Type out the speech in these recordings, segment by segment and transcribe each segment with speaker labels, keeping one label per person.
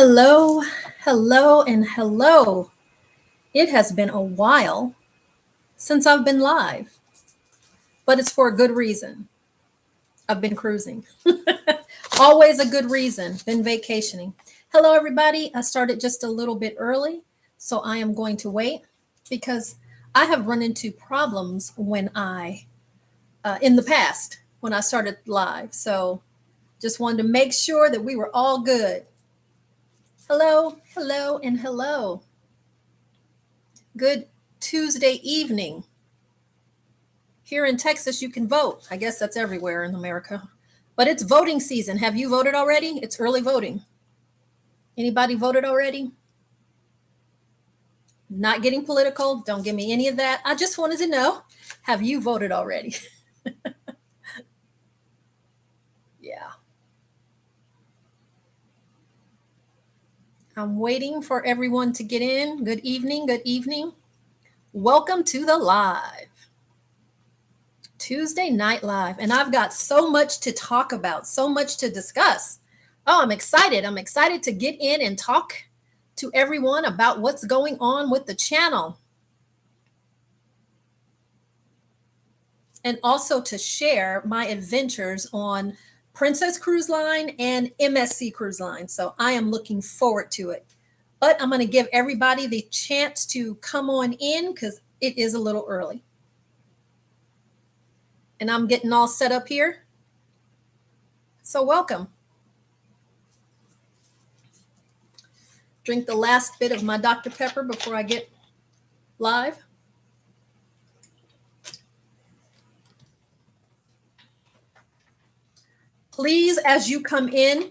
Speaker 1: Hello, hello, and hello. It has been a while since I've been live, but it's for a good reason. I've been cruising. Always a good reason. Been vacationing. Hello, everybody. I started just a little bit early, so I am going to wait because I have run into problems in the past, when I started live. So just wanted to make sure that we were all good. Hello, hello, and hello. Good Tuesday evening. Here in Texas, you can vote. I guess that's everywhere in America. But it's voting season. Have you voted already? It's early voting. Anybody voted already? Not getting political. Don't give me any of that. I just wanted to know, have you voted already? Yeah. I'm waiting for everyone to get in. Good evening. Good evening. Welcome to the live. Tuesday Night Live. And I've got so much to talk about, so much to discuss. Oh, I'm excited. I'm excited to get in and talk to everyone about what's going on with the channel. And also to share my adventures on Princess Cruise Line and MSC Cruise Line. So I am looking forward to it. But I'm going to give everybody the chance to come on in because it is a little early. And I'm getting all set up here. So welcome. Drink the last bit of my Dr. Pepper before I get live. Please, as you come in,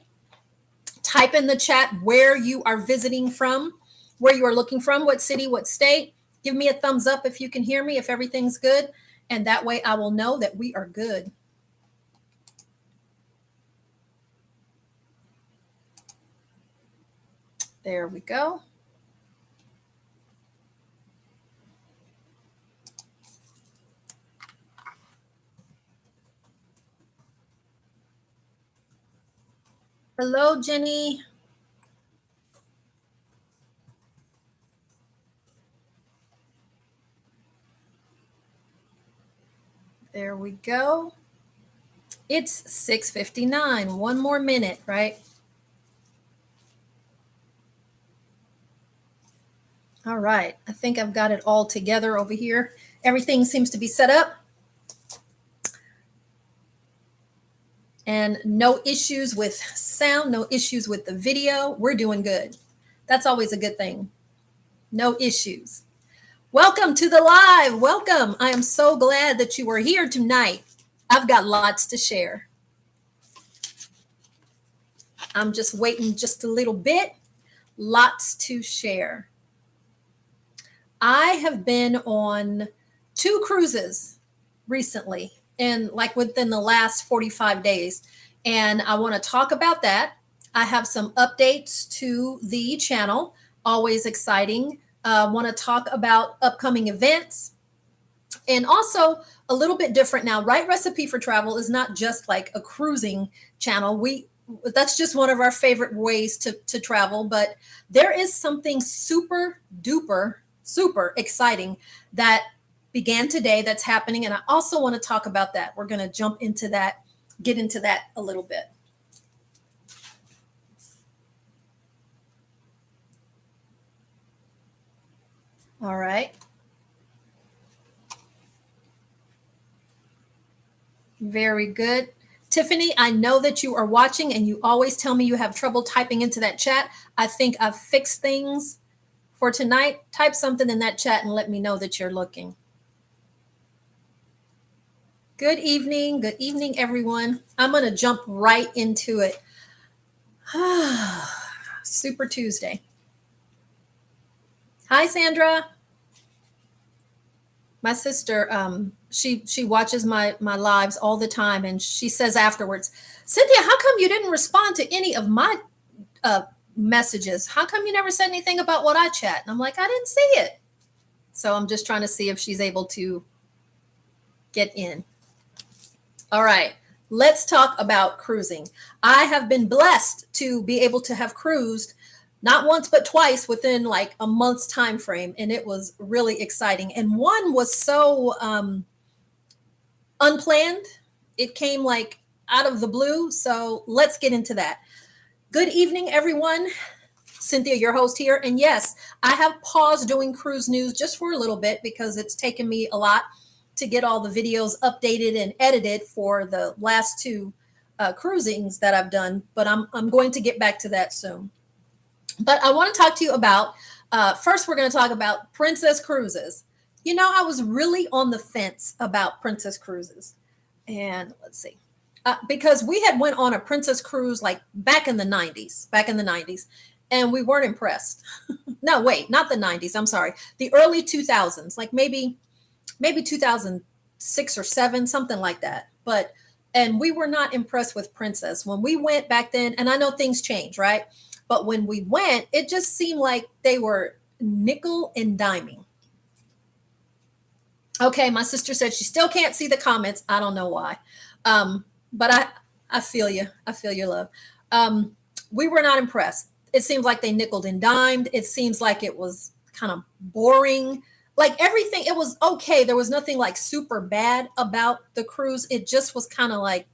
Speaker 1: type in the chat where you are visiting from, where you are looking from, what city, what state. Give me a thumbs up if you can hear me, if everything's good. And that way I will know that we are good. There we go. Hello, Jenny. There we go. It's 6:59. One more minute, right? All right. I think I've got it all together over here. Everything seems to be set up. And no issues with sound, no issues with the video. We're doing good. That's always a good thing. No issues. Welcome to the live. Welcome. I am so glad that you are here tonight. I've got lots to share. I'm just waiting just a little bit. Lots to share. I have been on 2 cruises recently, and like within the last 45 days. And I want to talk about that. I have some updates to the channel, always exciting. Want to talk about upcoming events. And also a little bit different now. Right Recipe for Travel is not just like a cruising channel. That's just one of our favorite ways to travel. But there is something super duper, super exciting that began today that's happening. And I also want to talk about that. We're going to jump into that, get into that a little bit. All right. Very good. Tiffany, I know that you are watching and you always tell me you have trouble typing into that chat. I think I've fixed things for tonight. Type something in that chat and let me know that you're looking. Good evening. Good evening, everyone. I'm going to jump right into it. Super Tuesday. Hi, Sandra. My sister, she watches my lives all the time, and she says afterwards, Cynthia, how come you didn't respond to any of my messages? How come you never said anything about what I chat? And I'm like, I didn't see it. So I'm just trying to see if she's able to get in. All right, let's talk about cruising. I have been blessed to be able to have cruised not once but twice within like a month's time frame, and it was really exciting. And one was so unplanned. It came like out of the blue. So let's get into that. Good evening, everyone. Cynthia, your host here. And yes, I have paused doing cruise news just for a little bit because it's taken me a lot to get all the videos updated and edited for the last two cruisings that I've done. But I'm going to get back to that soon. But I want to talk to you about first, we're going to talk about Princess Cruises. You know, I was really on the fence about Princess Cruises. And let's see. Because we had went on a Princess Cruise like back in the 90s, and we weren't impressed. No, wait, not the 90s. I'm sorry. The early 2000s, like maybe 2006 or 7, something like that. And we were not impressed with Princess when we went back then. And I know things change, right? But when we went, it just seemed like they were nickel and diming. Okay, my sister said she still can't see the comments. I don't know why. But I feel you. I feel your love. We were not impressed. It seems like they nickeled and dimed. It seems like it was kind of boring. Like everything, it was okay. There was nothing like super bad about the cruise. It just was kind of like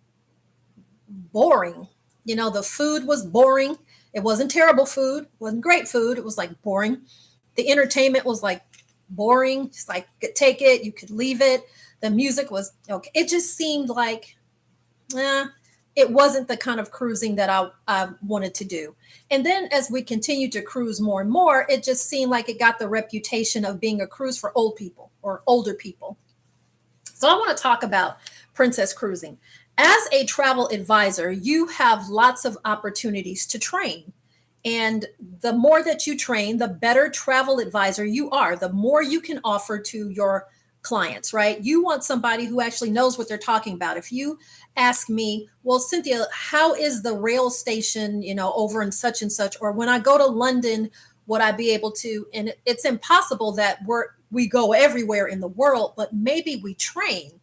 Speaker 1: boring. You know, the food was boring. It wasn't terrible food. It wasn't great food. It was like boring. The entertainment was like boring. Just like you could take it, you could leave it. The music was okay. It just seemed like it wasn't the kind of cruising that I wanted to do. And then as we continued to cruise more and more, it just seemed like it got the reputation of being a cruise for old people or older people. So I want to talk about Princess Cruising. As a travel advisor, you have lots of opportunities to train. And the more that you train, the better travel advisor you are, the more you can offer to your clients, right? You want somebody who actually knows what they're talking about. If you ask me, well, Cynthia, how is the rail station, over in such and such, or when I go to London, would I be able to? And it's impossible that we go everywhere in the world, but maybe we train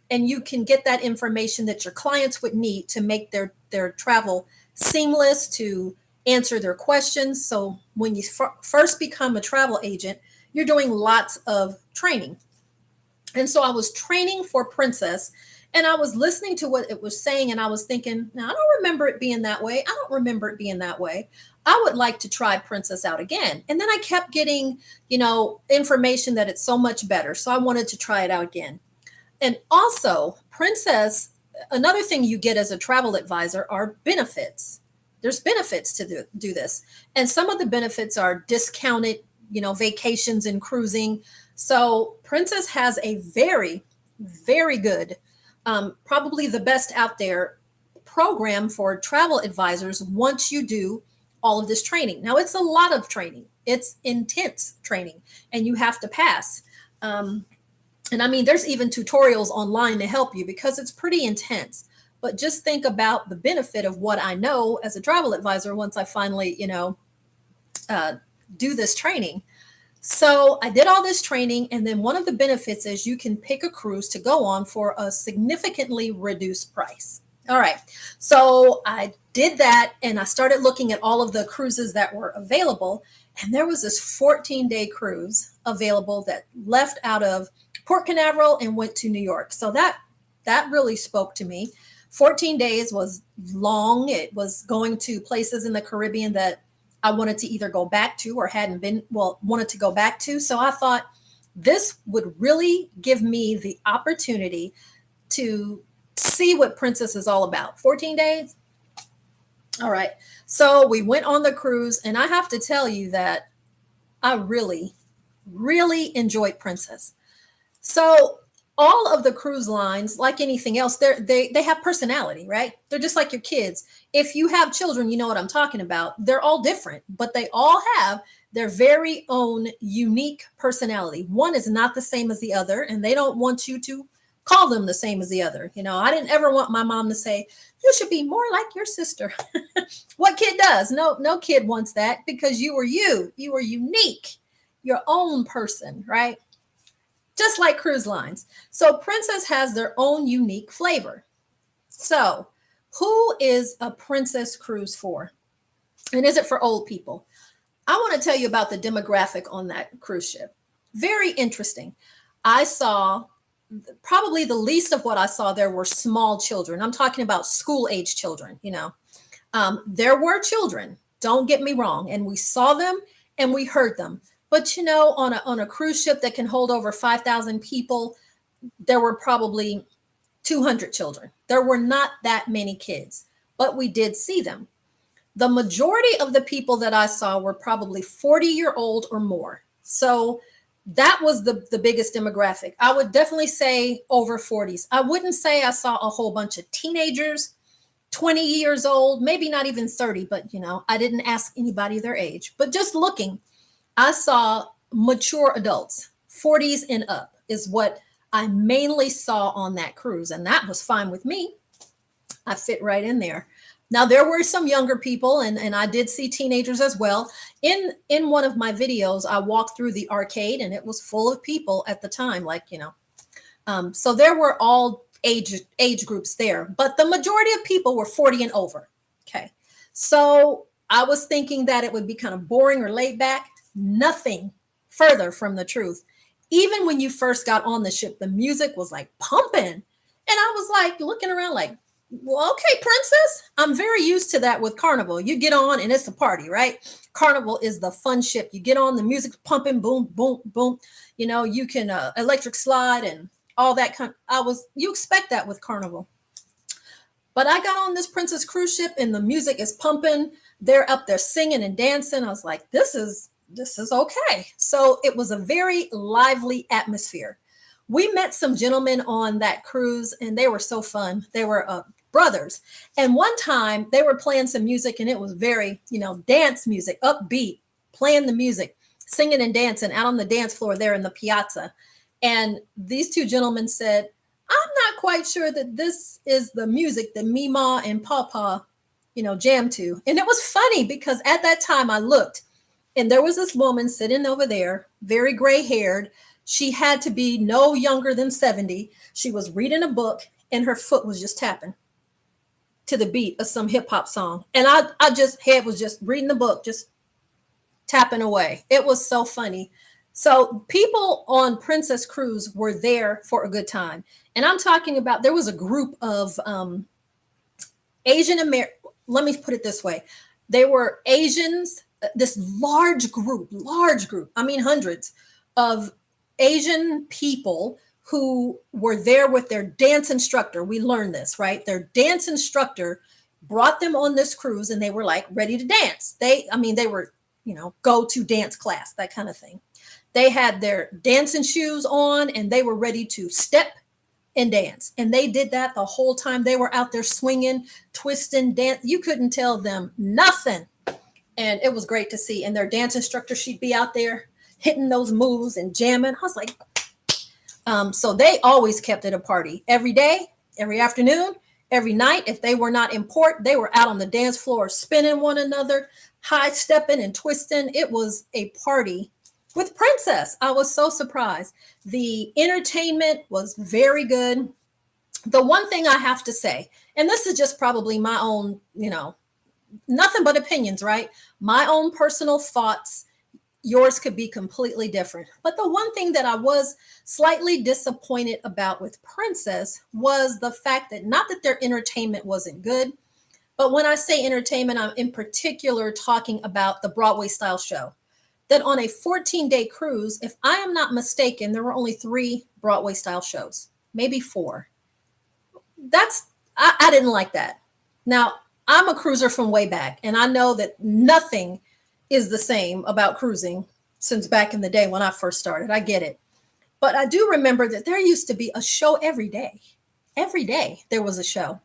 Speaker 1: and you can get that information that your clients would need to make their travel seamless, to answer their questions. So when you first become a travel agent, you're doing lots of training. And so I was training for Princess, and I was listening to what it was saying, and I was thinking, now I don't remember it being that way. I don't remember it being that way. I would like to try Princess out again. And then I kept getting, information that it's so much better. So I wanted to try it out again. And also, Princess, another thing you get as a travel advisor are benefits. There's benefits to do this. And some of the benefits are discounted, vacations and cruising. So Princess has a very, very good, probably the best out there program for travel advisors once you do all of this training. Now, it's a lot of training. It's intense training, and you have to pass. And I mean, there's even tutorials online to help you because it's pretty intense. But just think about the benefit of what I know as a travel advisor once I finally, do this training. So I did all this training, and then one of the benefits is you can pick a cruise to go on for a significantly reduced price. All right. So I did that, and I started looking at all of the cruises that were available, and there was this 14-day cruise available that left out of Port Canaveral and went to New York. So that really spoke to me. 14 days was long. It was going to places in the Caribbean that I wanted to either go back to or wanted to go back to. So I thought this would really give me the opportunity to see what Princess is all about. 14 days. All right. So we went on the cruise, and I have to tell you that I really, really enjoyed Princess. So all of the cruise lines, like anything else, they have personality, right? They're just like your kids. If you have children, you know what I'm talking about. They're all different, but they all have their very own unique personality. One is not the same as the other, and they don't want you to call them the same as the other. I didn't ever want my mom to say, you should be more like your sister. What kid does? No kid wants that, because you are unique, your own person, right? Just like cruise lines. So Princess has their own unique flavor. So who is a Princess cruise for? And is it for old people? I want to tell you about the demographic on that cruise ship. Very interesting. I saw probably the least of what I saw there were small children. I'm talking about school age children, you know. There were children, don't get me wrong, and we saw them and we heard them. But you know, on a cruise ship that can hold over 5,000 people, there were probably 200 children. There were not that many kids, but we did see them. The majority of the people that I saw were probably 40-year-old or more. So that was the biggest demographic. I would definitely say over 40s. I wouldn't say I saw a whole bunch of teenagers, 20 years old, maybe not even 30, but you know, I didn't ask anybody their age. But just looking, I saw mature adults, 40s and up is what I mainly saw on that cruise. And that was fine with me. I fit right in there. Now there were some younger people, and I did see teenagers as well. In one of my videos, I walked through the arcade, and it was full of people at the time, like you know. So there were all age groups there, but the majority of people were 40 and over. Okay, so I was thinking that it would be kind of boring or laid back. Nothing further from the truth. Even when you first got on the ship, the music was like pumping, and I was like looking around like, well, okay, princess. I'm very used to that with Carnival. You get on and it's a party, right? Carnival is the fun ship. You get on, the music's pumping, boom, boom, boom. You know, you can electric slide and all that kind. You expect that with Carnival. But I got on this Princess cruise ship and the music is pumping. They're up there singing and dancing. I was like, this is okay. So it was a very lively atmosphere. We met some gentlemen on that cruise and they were so fun. They were brothers. And one time they were playing some music and it was very, you know, dance music, upbeat, playing the music, singing and dancing out on the dance floor there in the piazza. And these two gentlemen said, I'm not quite sure that this is the music that Mima and Papa, you know, jam to. And it was funny because at that time I looked and there was this woman sitting over there, very gray haired. She had to be no younger than 70. She was reading a book and her foot was just tapping to the beat of some hip hop song. And I just head was just reading the book, just tapping away. It was so funny. So people on Princess Cruise were there for a good time. And I'm talking about, there was a group of Asian American, let me put it this way. They were Asians, this large group, I mean, hundreds of Asian people who were there with their dance instructor. We learned this, right? Their dance instructor brought them on this cruise and they were like ready to dance. They were, you know, go to dance class, that kind of thing. They had their dancing shoes on and they were ready to step and dance. And they did that the whole time. They were out there swinging, twisting, dance. You couldn't tell them nothing. And it was great to see. And their dance instructor, she'd be out there hitting those moves and jamming. I was like, so they always kept it a party every day, every afternoon, every night. If they were not in port, they were out on the dance floor, spinning one another, high stepping and twisting. It was a party with Princess. I was so surprised. The entertainment was very good. The one thing I have to say, and this is just probably my own, you know, nothing but opinions, right? My own personal thoughts. Yours could be completely different. But the one thing that I was slightly disappointed about with Princess was the fact that, not that their entertainment wasn't good, but when I say entertainment, I'm in particular talking about the Broadway style show. That on a 14-day cruise, if I am not mistaken, there were only 3 Broadway style shows, maybe 4. I didn't like that. Now, I'm a cruiser from way back, and I know that nothing is the same about cruising since back in the day when I first started. I get it. But I do remember that there used to be a show every day. Every day there was a show.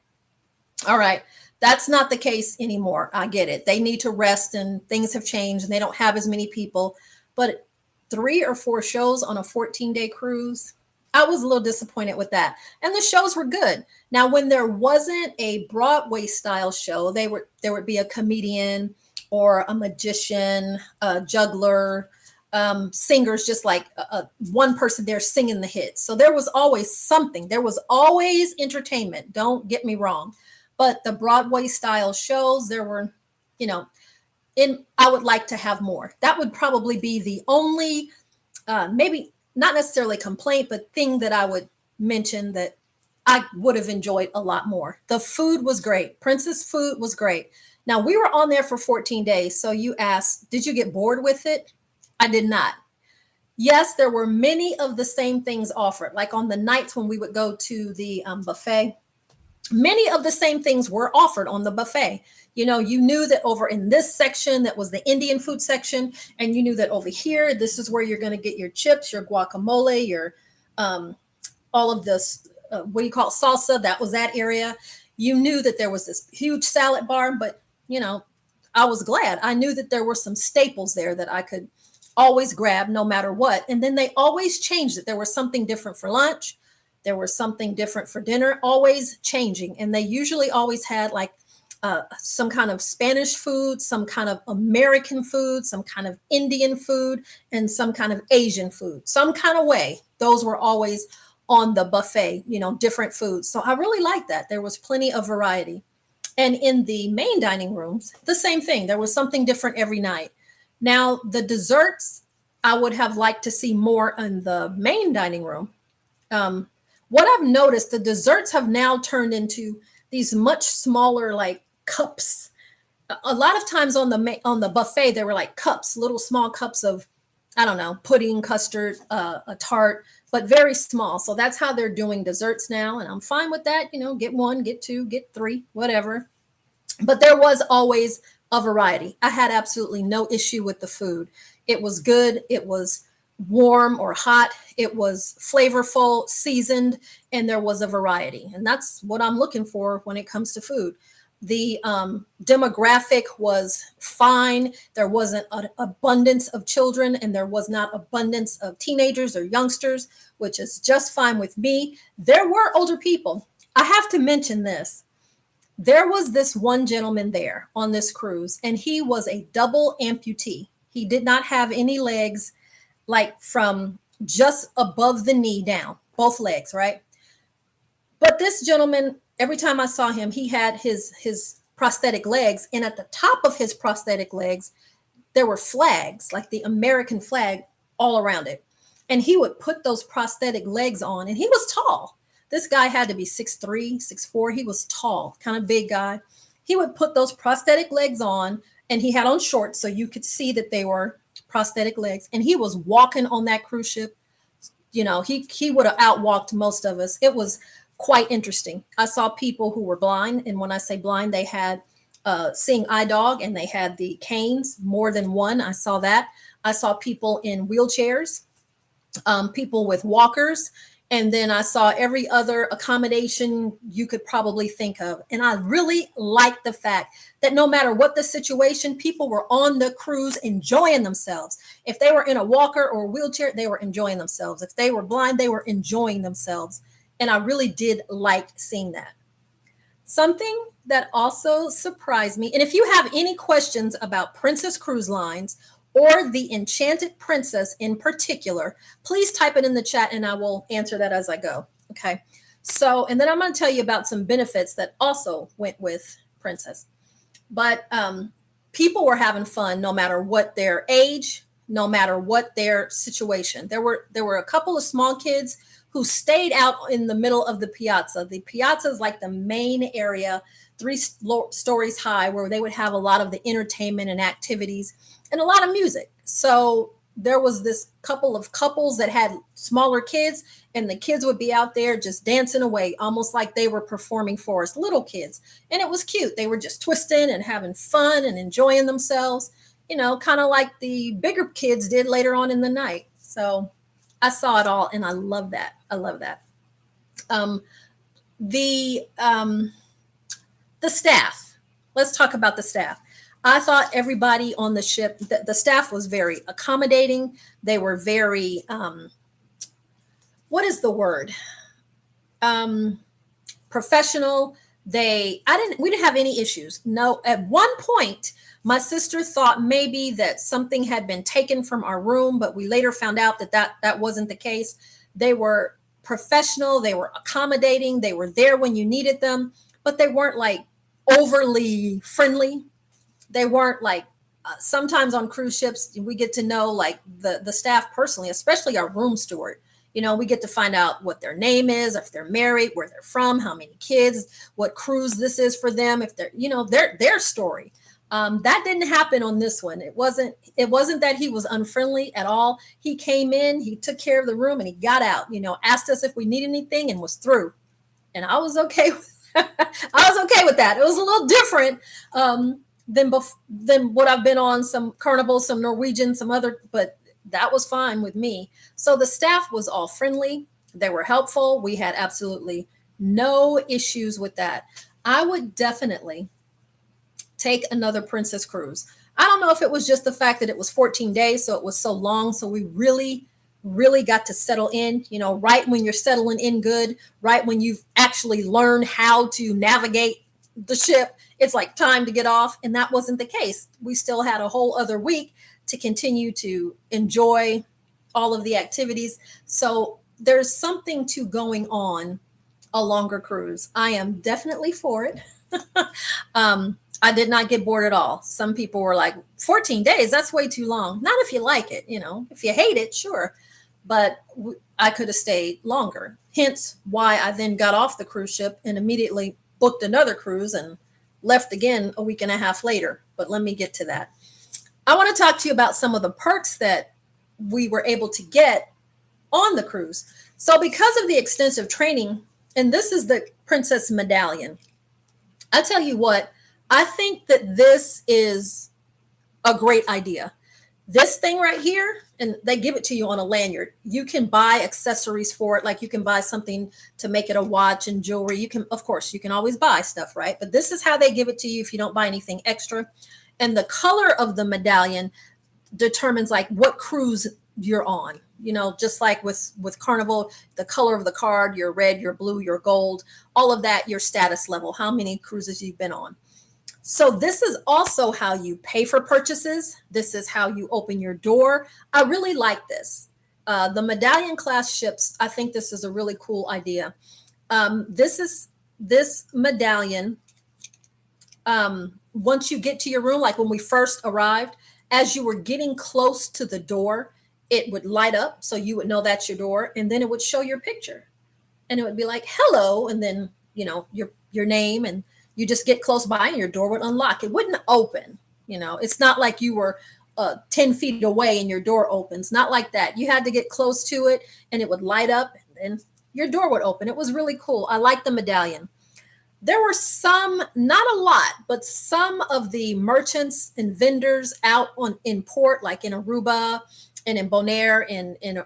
Speaker 1: All right. That's not the case anymore. I get it. They need to rest and things have changed and they don't have as many people. But 3 or 4 shows on a 14-day cruise, I was a little disappointed with that. And the shows were good. Now, when there wasn't a Broadway style show, there would be a comedian or a magician, a juggler, singers, just like one person there singing the hits. So there was always something. There was always entertainment. Don't get me wrong. But the Broadway style shows, there were, you know, I would like to have more. That would probably be the only, maybe not necessarily complaint, but thing that I would mention that I would have enjoyed a lot more. The food was great. Princess food was great. Now, we were on there for 14 days. So you asked, did you get bored with it? I did not. Yes, there were many of the same things offered. Like on the nights when we would go to the buffet, many of the same things were offered on the buffet. You knew that over in this section, that was the Indian food section, and you knew that over here, this is where you're going to get your chips, your guacamole, your all of this, what do you call it, salsa, that was that area. You knew that there was this huge salad bar, but I was glad. I knew that there were some staples there that I could always grab no matter what. And then they always changed it. There was something different for lunch. There was something different for dinner, always changing. And they usually always had like some kind of Spanish food, some kind of American food, some kind of Indian food, and some kind of Asian food. Some kind of way, those were always on the buffet, different foods. So I really liked that. There was plenty of variety. And in the main dining rooms, the same thing. There was something different every night. Now, the desserts, I would have liked to see more in the main dining room. What I've noticed, the desserts have now turned into these much smaller, like cups. A lot of times on the buffet, there were like cups, little small cups of, I don't know, pudding, custard, a tart, but very small. So that's how they're doing desserts now, and I'm fine with that. Get one, get two, get three, whatever. But there was always a variety. I had absolutely no issue with the food. It was good. It was warm or hot. It was flavorful, seasoned, and there was a variety. And that's what I'm looking for when it comes to food. The demographic was fine. There wasn't an abundance of children, and there was not abundance of teenagers or youngsters, which is just fine with me. There were older people. I have to mention this. There was this one gentleman there on this cruise, and he was a double amputee. He did not have any legs, like from just above the knee down, both legs, right? But this gentleman, every time I saw him, he had his prosthetic legs, and at the top of his prosthetic legs, there were flags, like the American flag, all around it. And he would put those prosthetic legs on, and he was tall. This guy had to be 6'3", 6'4". He was tall, kind of big guy. He would put those prosthetic legs on, and he had on shorts, so you could see that they were prosthetic legs. And he was walking on that cruise ship. He would have outwalked most of us. It was quite interesting. I saw people who were blind, and when I say blind, they had seeing eye dog, and they had the canes, more than one. I saw that. I saw people in wheelchairs, people with walkers. And then I saw every other accommodation you could probably think of. And I really liked the fact that no matter what the situation, people were on the cruise enjoying themselves. If they were in a walker or a wheelchair, they were enjoying themselves. If they were blind, they were enjoying themselves. And I really did like seeing that. Something that also surprised me, and if you have any questions about Princess Cruise Lines or the Enchanted Princess in particular, please type it in the chat and I will answer that as I go. Okay. So, and then I'm going to tell you about some benefits that also went with Princess. But people were having fun no matter what their age, no matter what their situation. There were a couple of small kids who stayed out in the middle of the piazza. The piazza is like the main area, 3 stories high, where they would have a lot of the entertainment and activities and a lot of music. So there was this couple of couples that had smaller kids, and the kids would be out there just dancing away, almost like they were performing for us, little kids. And it was cute. They were just twisting and having fun and enjoying themselves, kind of like the bigger kids did later on in the night. So I saw it all, and I love that. I love that. The staff. Let's talk about the staff. I thought everybody on the ship, the staff was very accommodating. They were very, what is the word? Professional. We didn't have any issues. No, at one point, my sister thought maybe that something had been taken from our room, but we later found out that wasn't the case. They were professional. They were accommodating. They were there when you needed them, but they weren't like overly friendly. They weren't like sometimes on cruise ships, we get to know like the staff personally, especially our room steward. You know, we get to find out what their name is, if they're married, where they're from, how many kids, what cruise this is for them, if they're, you know, their story. That didn't happen on this one. It wasn't that he was unfriendly at all. He came in, he took care of the room, and he got out. You know, asked us if we need anything, and was through. And I was okay with I was okay with that. It was a little different than what I've been on, some Carnival, some Norwegian, some other, but that was fine with me. So the staff was all friendly. They were helpful. We had absolutely no issues with that. I would definitely take another Princess cruise. I don't know if it was just the fact that it was 14 days, so it was so long. So we really got to settle in, you know, right when you're settling in good, right when you've actually learned how to navigate the ship, it's like time to get off. And that wasn't the case. We still had a whole other week to continue to enjoy all of the activities. So there's something to going on a longer cruise. I am definitely for it. I did not get bored at all. Some people were like, 14 days, that's way too long. Not if you like it, you know, if you hate it, sure. But I could have stayed longer. Hence why I then got off the cruise ship and immediately booked another cruise and left again a week and a half later. But let me get to that. I want to talk to you about some of the perks that we were able to get on the cruise. So because of the extensive training, and this is the Princess Medallion, I tell you what, I think that this is a great idea. This thing right here, and they give it to you on a lanyard. You can buy accessories for it. Like you can buy something to make it a watch and jewelry. You can, of course, you can always buy stuff, right? But this is how they give it to you if you don't buy anything extra. And the color of the medallion determines like what cruise you're on. You know, just like with Carnival, the color of the card, your red, your blue, your gold, all of that, your status level, how many cruises you've been on. So this is also how you pay for purchases. This is how you open your door. I really like this. The medallion class ships, I think this is a really cool idea. This medallion, once you get to your room, like when we first arrived, as you were getting close to the door, it would light up so you would know that's your door, and then it would show your picture. And it would be like, hello, and then, you know, your name, and you just get close by and your door would unlock. It wouldn't open. You know, it's not like you were 10 feet away and your door opens. Not like that. You had to get close to it and it would light up and your door would open. It was really cool. I like the medallion. There were some, not a lot, but some of the merchants and vendors out in port, like in Aruba and in Bonaire and in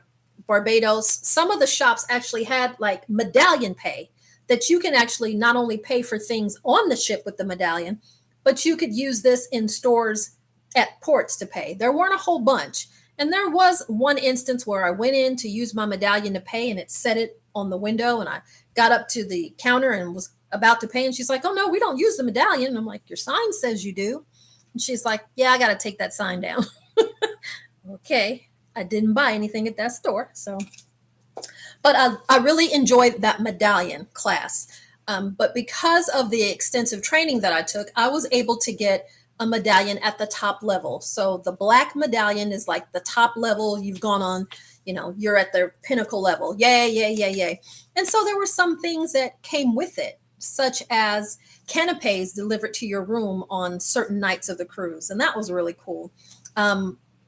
Speaker 1: Barbados. Some of the shops actually had like medallion pay, that you can actually not only pay for things on the ship with the medallion, but you could use this in stores at ports to pay. There weren't a whole bunch. And there was one instance where I went in to use my medallion to pay and it set it on the window. And I got up to the counter and was about to pay. And she's like, oh, no, we don't use the medallion. And I'm like, your sign says you do. And she's like, yeah, I got to take that sign down. Okay. I didn't buy anything at that store. So. But I really enjoyed that medallion class. But because of the extensive training that I took, I was able to get a medallion at the top level. So the black medallion is like the top level. You've gone on, you know, you're at the pinnacle level. Yay, yay, yay, yay. And so there were some things that came with it, such as canapes delivered to your room on certain nights of the cruise. And that was really cool.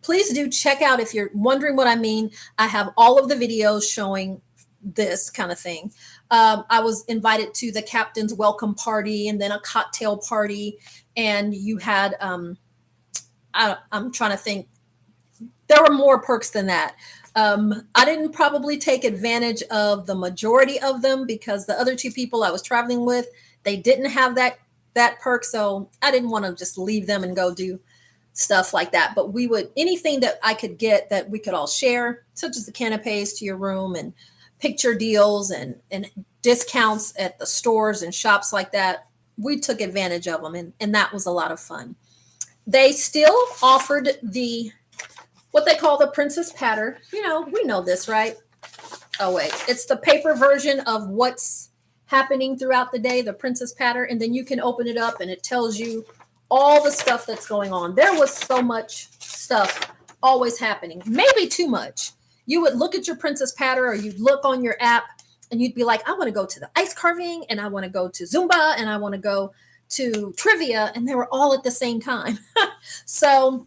Speaker 1: Please do check out, if you're wondering what I mean, I have all of the videos showing this kind of thing. I was invited to the captain's welcome party and then a cocktail party. And you had, I'm trying to think, there were more perks than that. I didn't probably take advantage of the majority of them because the other two people I was traveling with, they didn't have that perk. So I didn't want to just leave them and go do stuff like that. But we would, anything that I could get that we could all share, such as the canapes to your room and picture deals and discounts at the stores and shops like that, we took advantage of them. And that was a lot of fun. They still offered what they call the Princess Patter. You know, we know this, right? Oh, wait. It's the paper version of what's happening throughout the day, the Princess Patter. And then you can open it up and it tells you all the stuff that's going on. There was so much stuff always happening, maybe too much. You would look at your princess patter, or you'd look on your app and you'd be like, I want to go to the ice carving, and I want to go to Zumba, and I want to go to trivia, and they were all at the same time. So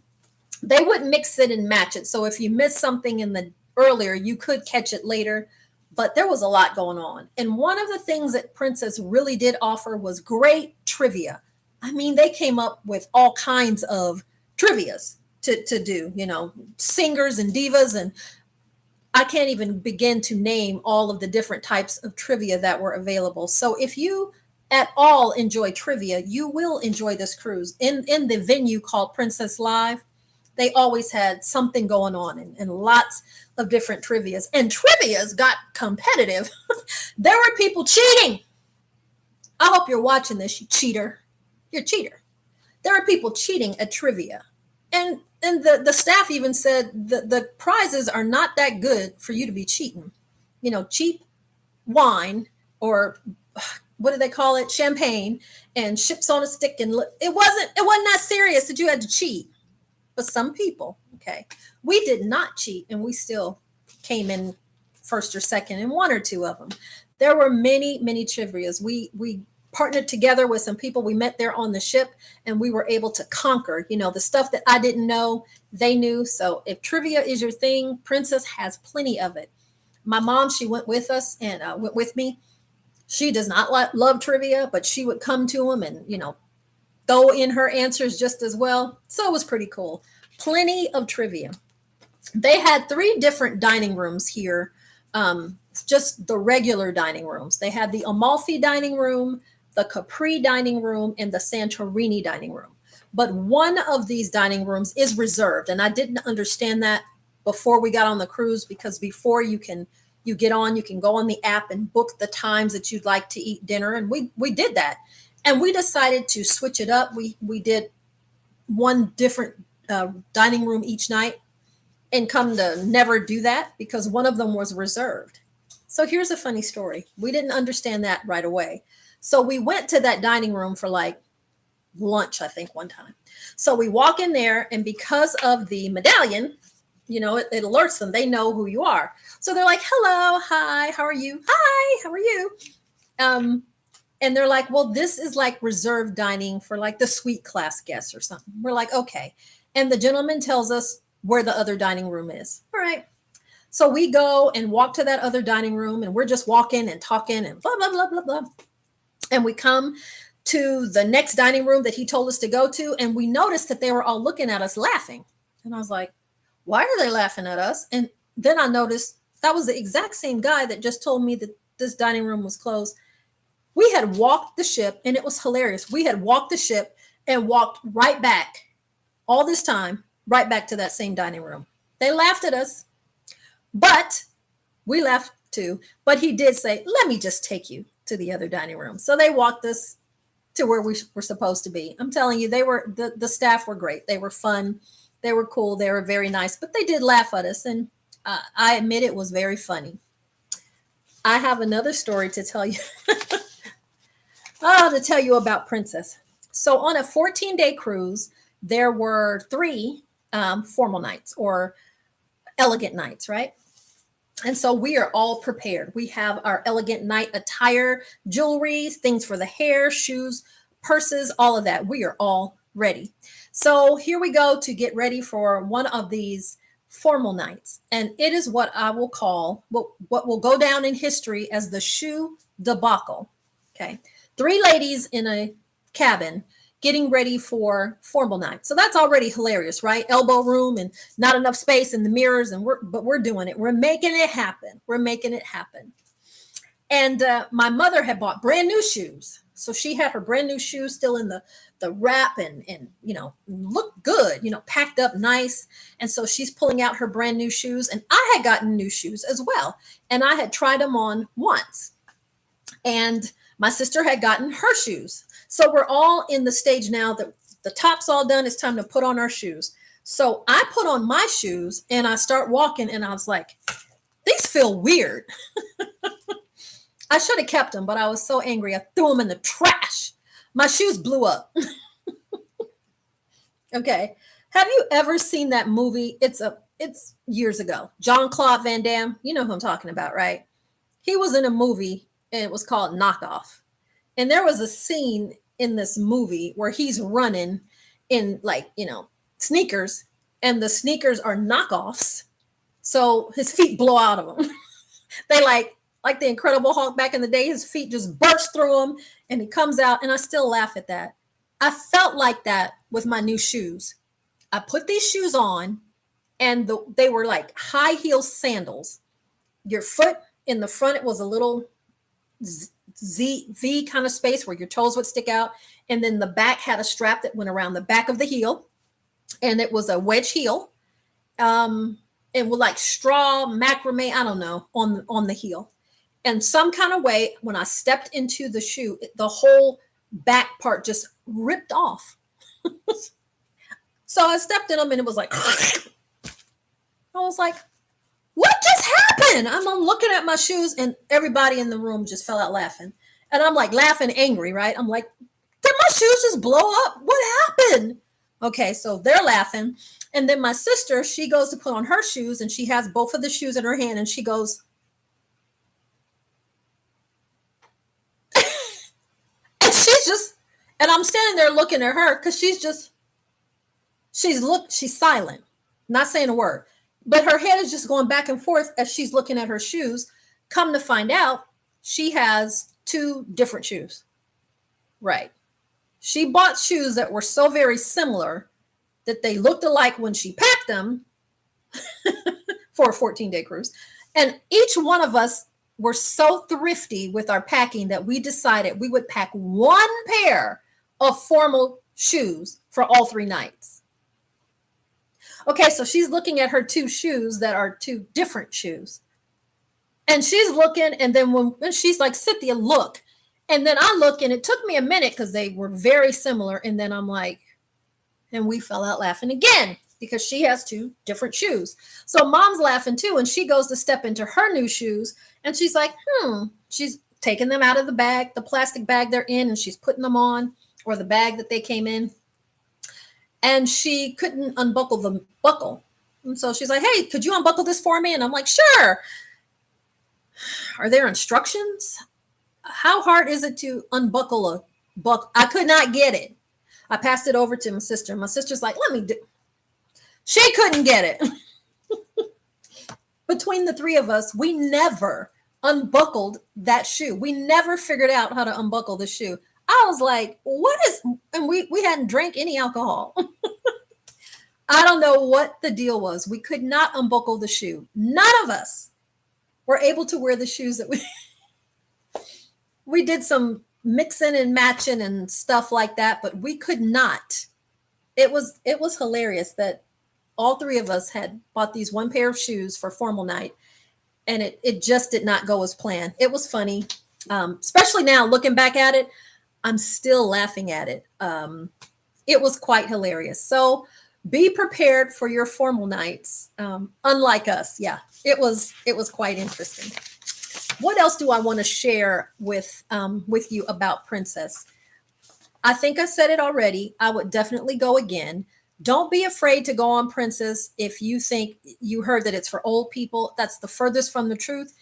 Speaker 1: they would mix it and match it. So if you missed something in the earlier, you could catch it later. But there was a lot going on. And one of the things that Princess really did offer was great trivia. I mean, they came up with all kinds of trivias to do, singers and divas. And I can't even begin to name all of the different types of trivia that were available. So if you at all enjoy trivia, you will enjoy this cruise. In the venue called Princess Live, they always had something going on, and lots of different trivias. And trivias got competitive. There were people cheating. I hope you're watching this, you cheater. You're a cheater. There were people cheating at trivia. And the staff even said the prizes are not that good for you to be cheating. Cheap wine, or what do they call it? Champagne and chips on a stick. And it wasn't that serious that you had to cheat. But some people, okay, we did not cheat, and we still came in first or second in one or two of them. There were many, many trivias. We partnered together with some people we met there on the ship, and we were able to conquer, the stuff that I didn't know, they knew. So if trivia is your thing, Princess has plenty of it. My mom, she went with us and went with me. She does not love trivia, but she would come to them and, throw in her answers just as well. So it was pretty cool. Plenty of trivia. They had 3 different dining rooms here, just the regular dining rooms. They had the Amalfi dining room, the Capri dining room, and the Santorini dining room. But one of these dining rooms is reserved, and I didn't understand that before we got on the cruise, because before you get on, you can go on the app and book the times that you'd like to eat dinner, and we did that. And we decided to switch it up. We did one different dining room each night, and come to never do that because one of them was reserved. So here's a funny story. We didn't understand that right away. So we went to that dining room for like lunch, I think, one time. So we walk in there, and because of the medallion, it alerts them. They know who you are. So they're like, hello, hi, how are you? Hi, how are you? And they're like, well, this is like reserved dining for like the suite class guests or something. We're like, okay. And the gentleman tells us where the other dining room is. All right. So we go and walk to that other dining room, and we're just walking and talking and blah, blah, blah, blah, blah. And we come to the next dining room that he told us to go to, and we noticed that they were all looking at us laughing. And I was like, why are they laughing at us? And then I noticed that was the exact same guy that just told me that this dining room was closed. We had walked the ship, and it was hilarious. We had walked the ship and walked right back, all this time, right back to that same dining room. They laughed at us, but we laughed too. But he did say, let me just take you to the other dining room. So they walked us to where we were supposed to be. I'm telling you, the staff were great. They were fun. They were cool. They were very nice, but they did laugh at us. And I admit it was very funny. I have another story to tell you. To tell you about Princess. So on a 14-day cruise, there were 3 formal nights or elegant nights, right? And so we are all prepared. We have our elegant night attire, jewelry, things for the hair, shoes, purses, all of that. We are all ready. So here we go to get ready for one of these formal nights. And it is what I will call, what will go down in history as the shoe debacle. Okay. 3 ladies in a cabin getting ready for formal night. So that's already hilarious, right? Elbow room and not enough space in the mirrors, but we're doing it. We're making it happen. We're making it happen. And my mother had bought brand new shoes. So she had her brand new shoes still in the wrap and looked good, packed up nice. And so she's pulling out her brand new shoes. And I had gotten new shoes as well. And I had tried them on once. And my sister had gotten her shoes. So we're all in the stage now that the top's all done. It's time to put on our shoes. So I put on my shoes and I start walking, and I was like, these feel weird. I should have kept them, but I was so angry. I threw them in the trash. My shoes blew up. Okay. Have you ever seen that movie? It's years ago. Jean-Claude Van Damme. You know who I'm talking about, right? He was in a movie and it was called Knockoff. And there was a scene in this movie where he's running in, like, sneakers, and the sneakers are knockoffs. So his feet blow out of them. They like the Incredible Hulk back in the day, his feet just burst through him and he comes out, and I still laugh at that. I felt like that with my new shoes. I put these shoes on, and they were like high heel sandals. Your foot in the front, it was a little V kind of space where your toes would stick out, and then the back had a strap that went around the back of the heel, and it was a wedge heel. It was like straw macrame, I don't know, on the heel. And some kind of way, when I stepped into the shoe, the whole back part just ripped off. So I stepped in them, and it was like, I was like, what just happened? I'm looking at my shoes, and everybody in the room just fell out laughing. And I'm like laughing angry, right? I'm like, did my shoes just blow up? What happened? Okay, so they're laughing. And then my sister, she goes to put on her shoes, and she has both of the shoes in her hand, and she goes, and she's just, and I'm standing there looking at her because she's silent, not saying a word, but her head is just going back and forth as she's looking at her shoes. Come to find out, she has two different shoes. Right. She bought shoes that were so very similar that they looked alike when she packed them for a 14-day cruise. And each one of us were so thrifty with our packing that we decided we would pack one pair of formal shoes for all 3 nights. Okay, so she's looking at her two shoes that are two different shoes. And she's looking, and then when she's like, Cynthia, look. And then I look, and it took me a minute because they were very similar. And then I'm like, and we fell out laughing again because she has two different shoes. So mom's laughing too, and she goes to step into her new shoes, and she's like, she's taking them out of the bag, the plastic bag they're in, and she's putting them on, or the bag that they came in. And she couldn't unbuckle the buckle. And so she's like, hey, could you unbuckle this for me? And I'm like, sure. Are there instructions? How hard is it to unbuckle a buckle? I could not get it. I passed it over to my sister. My sister's like, let me do. She couldn't get it. Between the 3 of us, we never unbuckled that shoe. We never figured out how to unbuckle the shoe. I was like, what is, and we hadn't drank any alcohol. I don't know what the deal was. We could not unbuckle the shoe. None of us were able to wear the shoes that we did some mixing and matching and stuff like that, but we could not. It was hilarious that all 3 of us had bought these one pair of shoes for formal night, and it just did not go as planned. It was funny, especially now looking back at it. I'm still laughing at it. It was quite hilarious. So be prepared for your formal nights. Unlike us, yeah, it was quite interesting. What else do I want to share with you about Princess? I think I said it already. I would definitely go again. Don't be afraid to go on Princess if you think you heard that it's for old people. That's the furthest from the truth.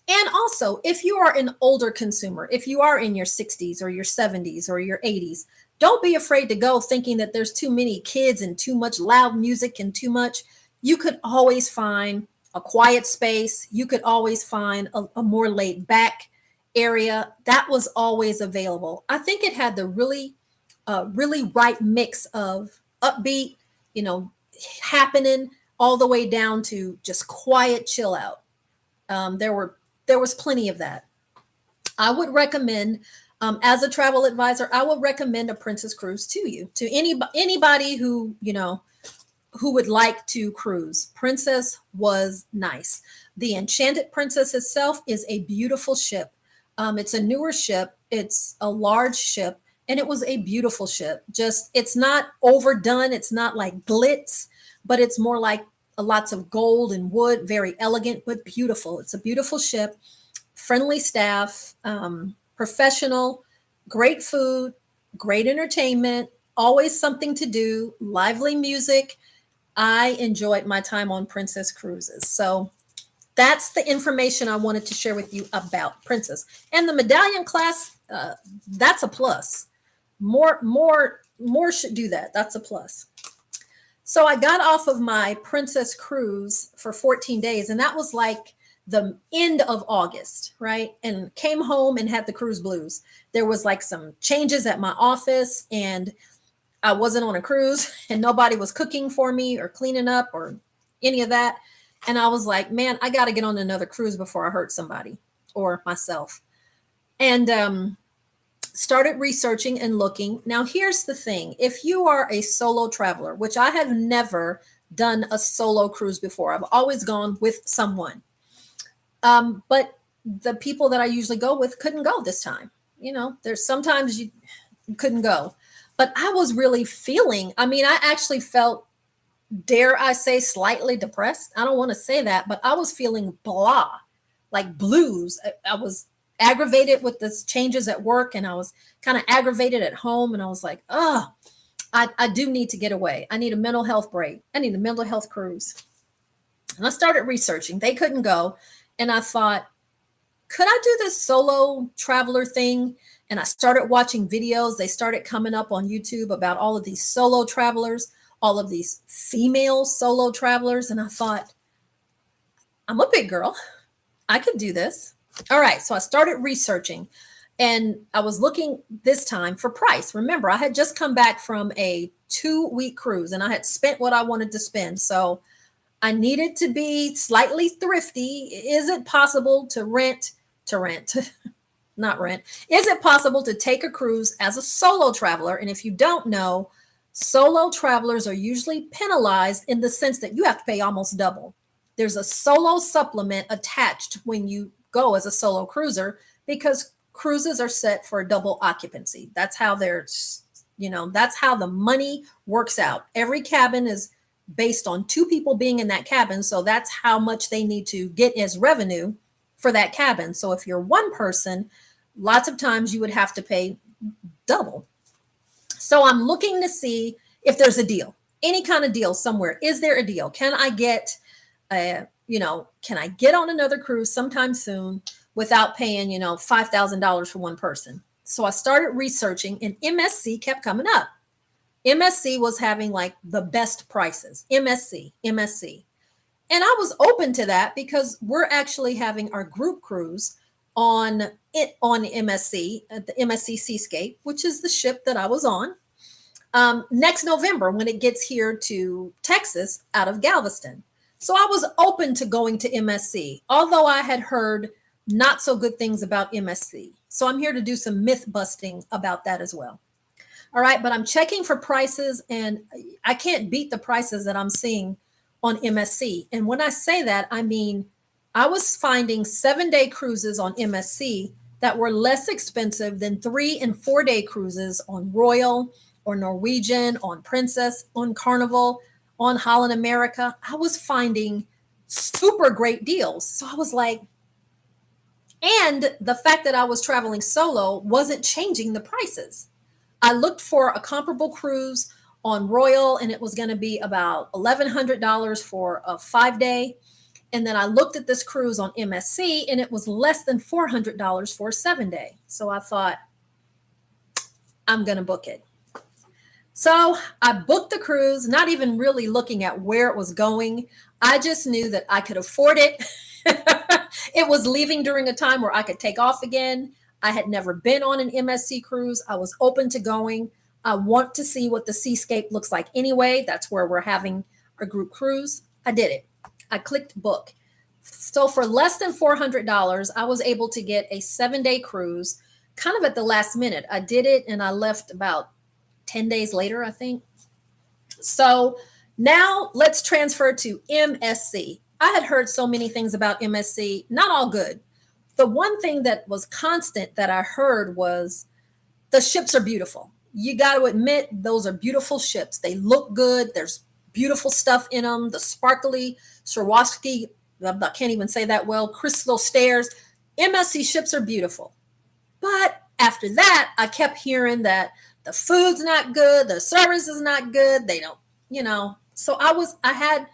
Speaker 1: And also, if you are an older consumer, if you are in your 60s or your 70s or your 80s, don't be afraid to go thinking that there's too many kids and too much loud music and too much. You could always find a quiet space. You could always find a more laid back area. That was always available. I think it had the really right mix of upbeat, happening all the way down to just quiet chill out. There was plenty of that. I would recommend, as a travel advisor, I would recommend a Princess cruise to you, to anybody who would like to cruise. Princess was nice. The Enchanted Princess itself is a beautiful ship. It's a newer ship. It's a large ship, and it was a beautiful ship. Just, it's not overdone. It's not like glitz, but it's more like lots of gold and wood, very elegant, but beautiful. It's a beautiful ship, friendly staff, professional, great food, great entertainment. always something to do, lively music. I enjoyed my time on Princess Cruises. So that's the information I wanted to share with you about Princess. And the medallion class, that's a plus. More should do that. That's a plus. So I got off of my Princess cruise for 14 days, and that was like the end of August, right? And came home and had the cruise blues. There was like some changes at my office, and I wasn't on a cruise, and nobody was cooking for me or cleaning up or any of that. And I was like, man, I got to get on another cruise before I hurt somebody or myself. And started researching and looking. Now, here's the thing. If you are a solo traveler, which I have never done a solo cruise before, I've always gone with someone. But the people that I usually go with couldn't go this time. You know, there's sometimes you couldn't go. But I was really feeling, I mean, I actually felt, dare I say, slightly depressed. I don't want to say that, but I was feeling blah, like blues. I was aggravated with the changes at work, and I was kind of aggravated at home. And I was like, oh, I do need to get away. I need a mental health break. I need a mental health cruise. And I started researching. They couldn't go. And I thought, could I do this solo traveler thing? And I started watching videos. They started coming up on YouTube about all of these solo travelers, all of these female solo travelers. And I thought, I'm a big girl. I could do this. All right. So I started researching, and I was looking this time for price. Remember, I had just come back from a 2-week cruise, and I had spent what I wanted to spend. So I needed to be slightly thrifty. Is it possible to rent? Not rent. Is it possible to take a cruise as a solo traveler? And if you don't know, solo travelers are usually penalized in the sense that you have to pay almost double. There's a solo supplement attached when you go as a solo cruiser, because cruises are set for double occupancy. That's how that's how the money works out. Every cabin is based on 2 people being in that cabin. So that's how much they need to get as revenue for that cabin. So if you're one person, lots of times you would have to pay double. So I'm looking to see if there's a deal, any kind of deal somewhere. Is there a deal? Can I get, can I get on another cruise sometime soon without paying, $5,000 for one person? So I started researching, and MSC kept coming up. MSC was having like the best prices. MSC. And I was open to that because we're actually having our group cruise on MSC, the MSC Seascape, which is the ship that I was on, next November when it gets here to Texas out of Galveston. So I was open to going to MSC, although I had heard not so good things about MSC. So I'm here to do some myth busting about that as well. All right, but I'm checking for prices, and I can't beat the prices that I'm seeing on MSC. And when I say that, I mean, I was finding 7-day cruises on MSC that were less expensive than 3 and 4-day cruises on Royal or Norwegian, on Princess, on Carnival, on Holland America. I was finding super great deals. So I was like, and the fact that I was traveling solo wasn't changing the prices. I looked for a comparable cruise on Royal, and it was going to be about $1,100 for a 5-day. And then I looked at this cruise on MSC, and it was less than $400 for a 7-day. So I thought, I'm going to book it. So I booked the cruise, not even really looking at where it was going. I just knew that I could afford it. It was leaving during a time where I could take off again. I had never been on an MSC cruise. I was open to going. I want to see what the Seascape looks like anyway. That's where we're having our group cruise. I did it. I clicked book. So for less than $400, I was able to get a 7-day cruise kind of at the last minute. I did it, and I left about 10 days later, I think. So now let's transfer to MSC. I had heard so many things about MSC, not all good. The one thing that was constant that I heard was the ships are beautiful. You got to admit, those are beautiful ships. They look good. There's beautiful stuff in them. The sparkly Swarovski, I can't even say that well, crystal stairs. MSC ships are beautiful. But after that, I kept hearing that the food's not good, the service is not good. They don't, you know. So I had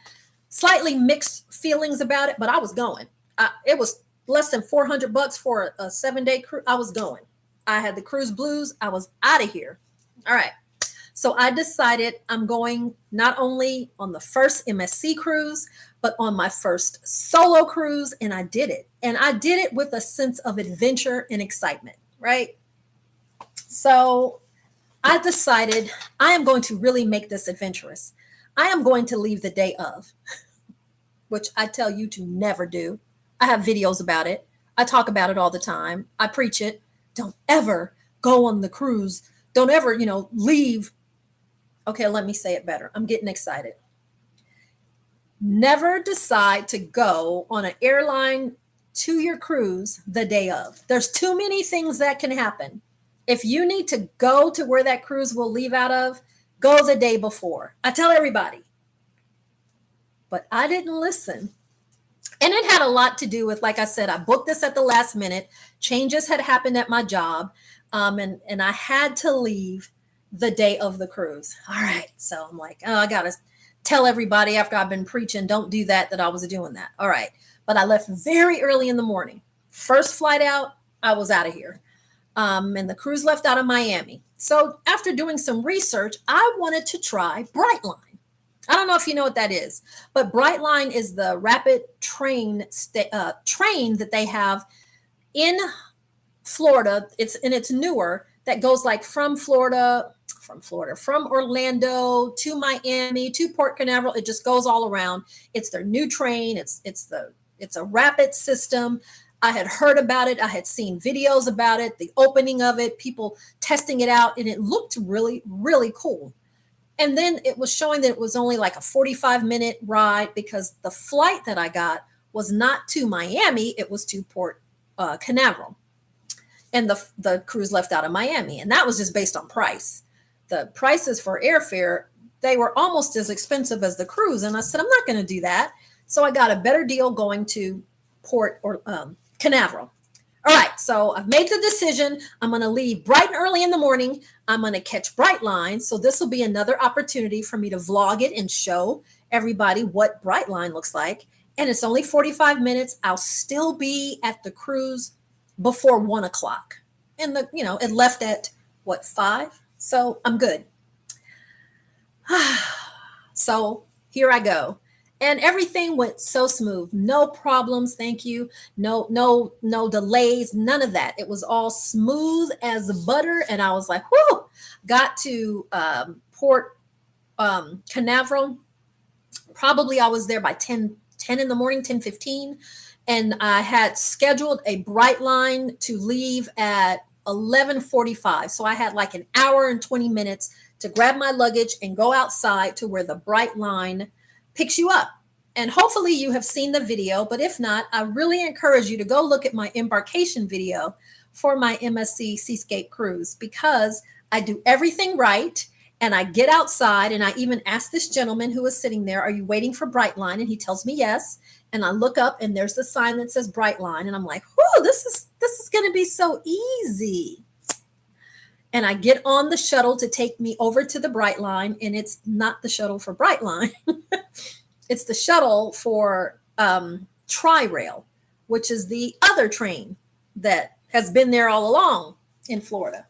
Speaker 1: slightly mixed feelings about it, but I was going. It was less than $400 for a 7-day cruise. I was going. I had the cruise blues. I was out of here. All right. So I decided I'm going not only on the first MSC cruise, but on my first solo cruise. And I did it. And I did it with a sense of adventure and excitement, right? So I decided I am going to really make this adventurous. I am going to leave the day of, which I tell you to never do. I have videos about it. I talk about it all the time. I preach it. Don't ever go on the cruise. Don't ever, leave. Okay, let me say it better. I'm getting excited. Never decide to go on an airline to your cruise the day of. There's too many things that can happen. If you need to go to where that cruise will leave out of, go the day before. I tell everybody. But I didn't listen. And it had a lot to do with, like I said, I booked this at the last minute. Changes had happened at my job. And I had to leave the day of the cruise. All right. So I'm like, oh, I got to tell everybody after I've been preaching, don't do that I was doing that. All right. But I left very early in the morning. First flight out, I was out of here. And the cruise left out of Miami. So after doing some research, I wanted to try Brightline. I don't know if you know what that is, but Brightline is the rapid train that they have in Florida. It's newer, that goes like from Orlando to Miami to Port Canaveral. It just goes all around. It's their new train. It's a rapid system. I had heard about it. I had seen videos about it, the opening of it, people testing it out, and it looked really, really cool. And then it was showing that it was only like a 45-minute ride, because the flight that I got was not to Miami. It was to Port Canaveral. And the cruise left out of Miami. And that was just based on price. The prices for airfare, they were almost as expensive as the cruise. And I said, I'm not going to do that. So I got a better deal going to Port Canaveral. All right, so I've made the decision. I'm going to leave bright and early in the morning. I'm going to catch Brightline. So this will be another opportunity for me to vlog it and show everybody what Brightline looks like. And it's only 45 minutes. I'll still be at the cruise before 1 o'clock. And it left at 5? So I'm good. So here I go. And everything went so smooth. No problems, thank you. No delays, none of that. It was all smooth as butter. And I was like, whoo, got to Port Canaveral. Probably I was there by 10 in the morning, 10:15. And I had scheduled a Brightline to leave at 11:45. So I had like an hour and 20 minutes to grab my luggage and go outside to where the Brightline picks you up. And hopefully you have seen the video, but if not, I really encourage you to go look at my embarkation video for my MSC Seascape cruise, because I do everything right. And I get outside, and I even asked this gentleman who was sitting there, are you waiting for Brightline? And he tells me yes. And I look up, and there's the sign that says Brightline. And I'm like, whoo, this is going to be so easy. And I get on the shuttle to take me over to the Brightline, and it's not the shuttle for Brightline. It's the shuttle for Tri-Rail, which is the other train that has been there all along in Florida.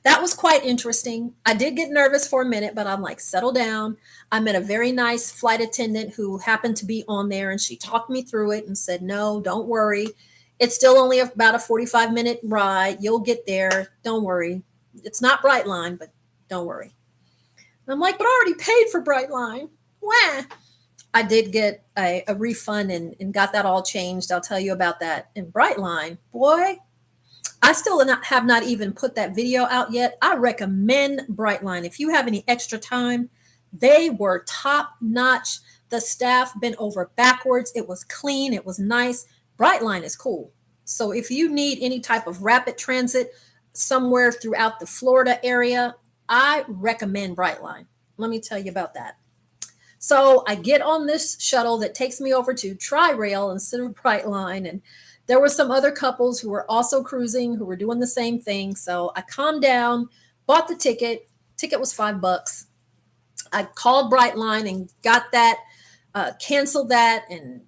Speaker 1: That was quite interesting. I did get nervous for a minute, but I'm like, settle down. I met a very nice flight attendant who happened to be on there, and she talked me through it and said, no, don't worry. It's still only about a 45-minute ride. You'll get there. Don't worry. It's not Brightline, but don't worry. And I'm like, but I already paid for Brightline. Wah. I did get a refund and got that all changed. I'll tell you about that. In Brightline, boy, I still have not even put that video out yet. I recommend Brightline. If you have any extra time, they were top notch. The staff bent over backwards. It was clean. It was nice. Brightline is cool. So if you need any type of rapid transit somewhere throughout the Florida area, I recommend Brightline. Let me tell you about that. So I get on this shuttle that takes me over to Tri-Rail instead of Brightline. And there were some other couples who were also cruising, who were doing the same thing. So I calmed down, bought the ticket. Ticket was $5. I called Brightline and got that, canceled that, and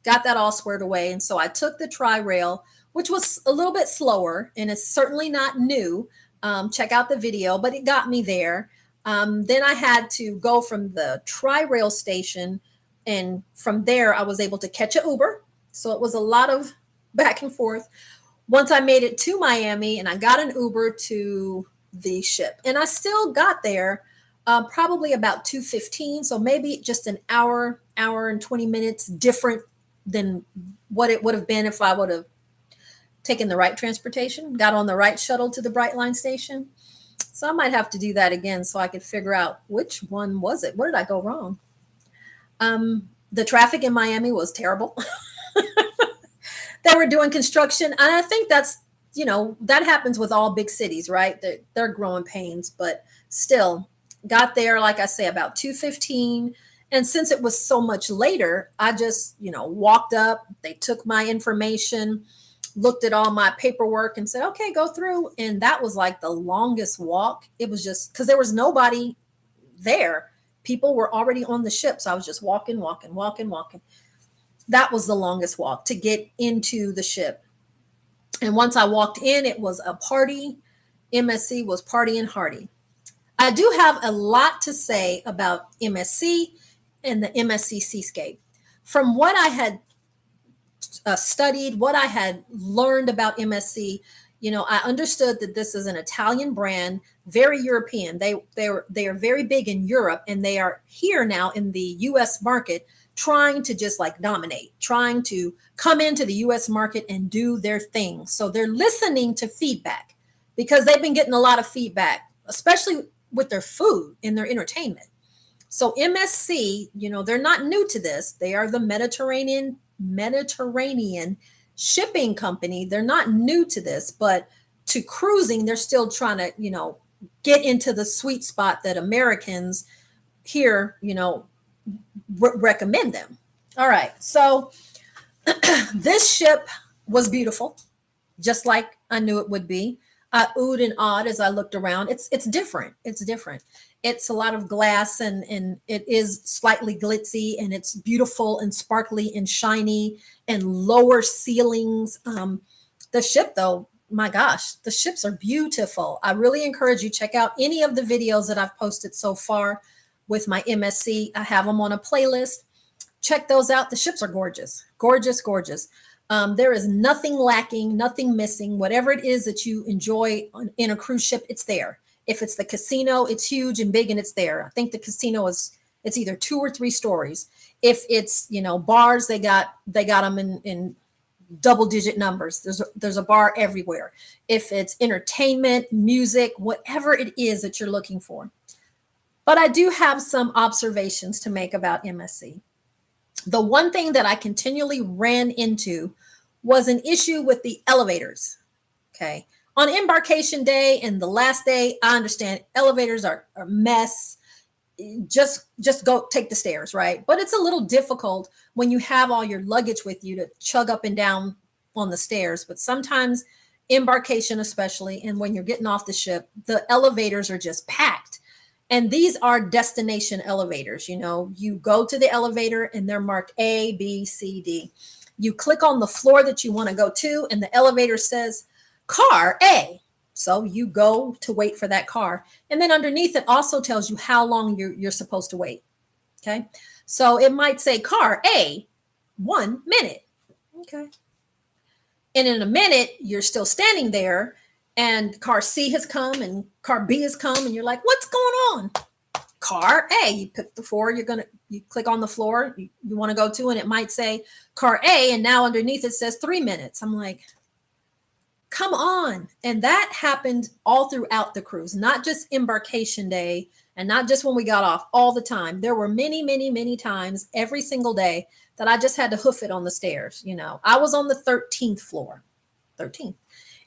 Speaker 1: got that all squared away. And so I took the Tri-Rail, which was a little bit slower, and it's certainly not new. Check out the video, but it got me there. Then I had to go from the Tri-Rail station, and from there I was able to catch an Uber. So it was a lot of back and forth. Once I made it to Miami, and I got an Uber to the ship, and I still got there probably about 2:15. So maybe just an hour and 20 minutes different than what it would have been if I would have taken the right transportation, got on the right shuttle to the Brightline station. So I might have to do that again so I could figure out which one was it. Where did I go wrong? The traffic in Miami was terrible. They were doing construction. And I think that's, that happens with all big cities, right? They're growing pains, but still got there, like I say, about 2:15. And since it was so much later, I just, walked up. They took my information, looked at all my paperwork and said, okay, go through. And that was like the longest walk. It was just because there was nobody there. People were already on the ship. So I was just walking. That was the longest walk to get into the ship. And once I walked in, it was a party. MSC was partying hardy. I do have a lot to say about MSC and the MSC Seascape. From what I had studied, what I had learned about MSC, I understood that this is an Italian brand, very European. They are very big in Europe, and they are here now in the U.S. market, trying to just like dominate, trying to come into the U.S. market and do their thing. So they're listening to feedback because they've been getting a lot of feedback, especially with their food and their entertainment. So MSC, they're not new to this. They are the Mediterranean shipping company. They're not new to this, but to cruising, they're still trying to, get into the sweet spot that Americans here, recommend them. All right. So this ship was beautiful, just like I knew it would be. I oohed and awed as I looked around. It's different. It's different. It's a lot of glass, and it is slightly glitzy, and it's beautiful and sparkly and shiny and lower ceilings. The ship, though, my gosh, the ships are beautiful. I really encourage you check out any of the videos that I've posted so far with my MSC. I have them on a playlist. Check those out. The ships are gorgeous, gorgeous, gorgeous. There is nothing lacking, nothing missing. Whatever it is that you enjoy in a cruise ship, it's there. If it's the casino, it's huge and big, and it's there. I think the casino it's either 2 or 3 stories. If it's bars, they got them in double-digit numbers. There's a bar everywhere. If it's entertainment, music, whatever it is that you're looking for. But I do have some observations to make about MSC. The one thing that I continually ran into was an issue with the elevators. Okay. On embarkation day and the last day, I understand elevators are a mess. Just go take the stairs, right? But it's a little difficult when you have all your luggage with you to chug up and down on the stairs. But sometimes embarkation, especially, and when you're getting off the ship, the elevators are just packed. And these are destination elevators. You go to the elevator and they're marked A, B, C, D. You click on the floor that you want to go to, and the elevator says car A. So you go to wait for that car. And then underneath it also tells you how long you're supposed to wait. Okay. So it might say car A, 1 minute. Okay. And in a minute, you're still standing there, and car C has come and car B has come, and you're like, what's going on? Car A. You pick the floor you click on the floor you want to go to, and it might say car A, and now underneath it says 3 minutes. I'm like, come on. And that happened all throughout the cruise, not just embarkation day and not just when we got off, all the time. There were many, many, many times every single day that I just had to hoof it on the stairs. I was on the 13th floor, 13th.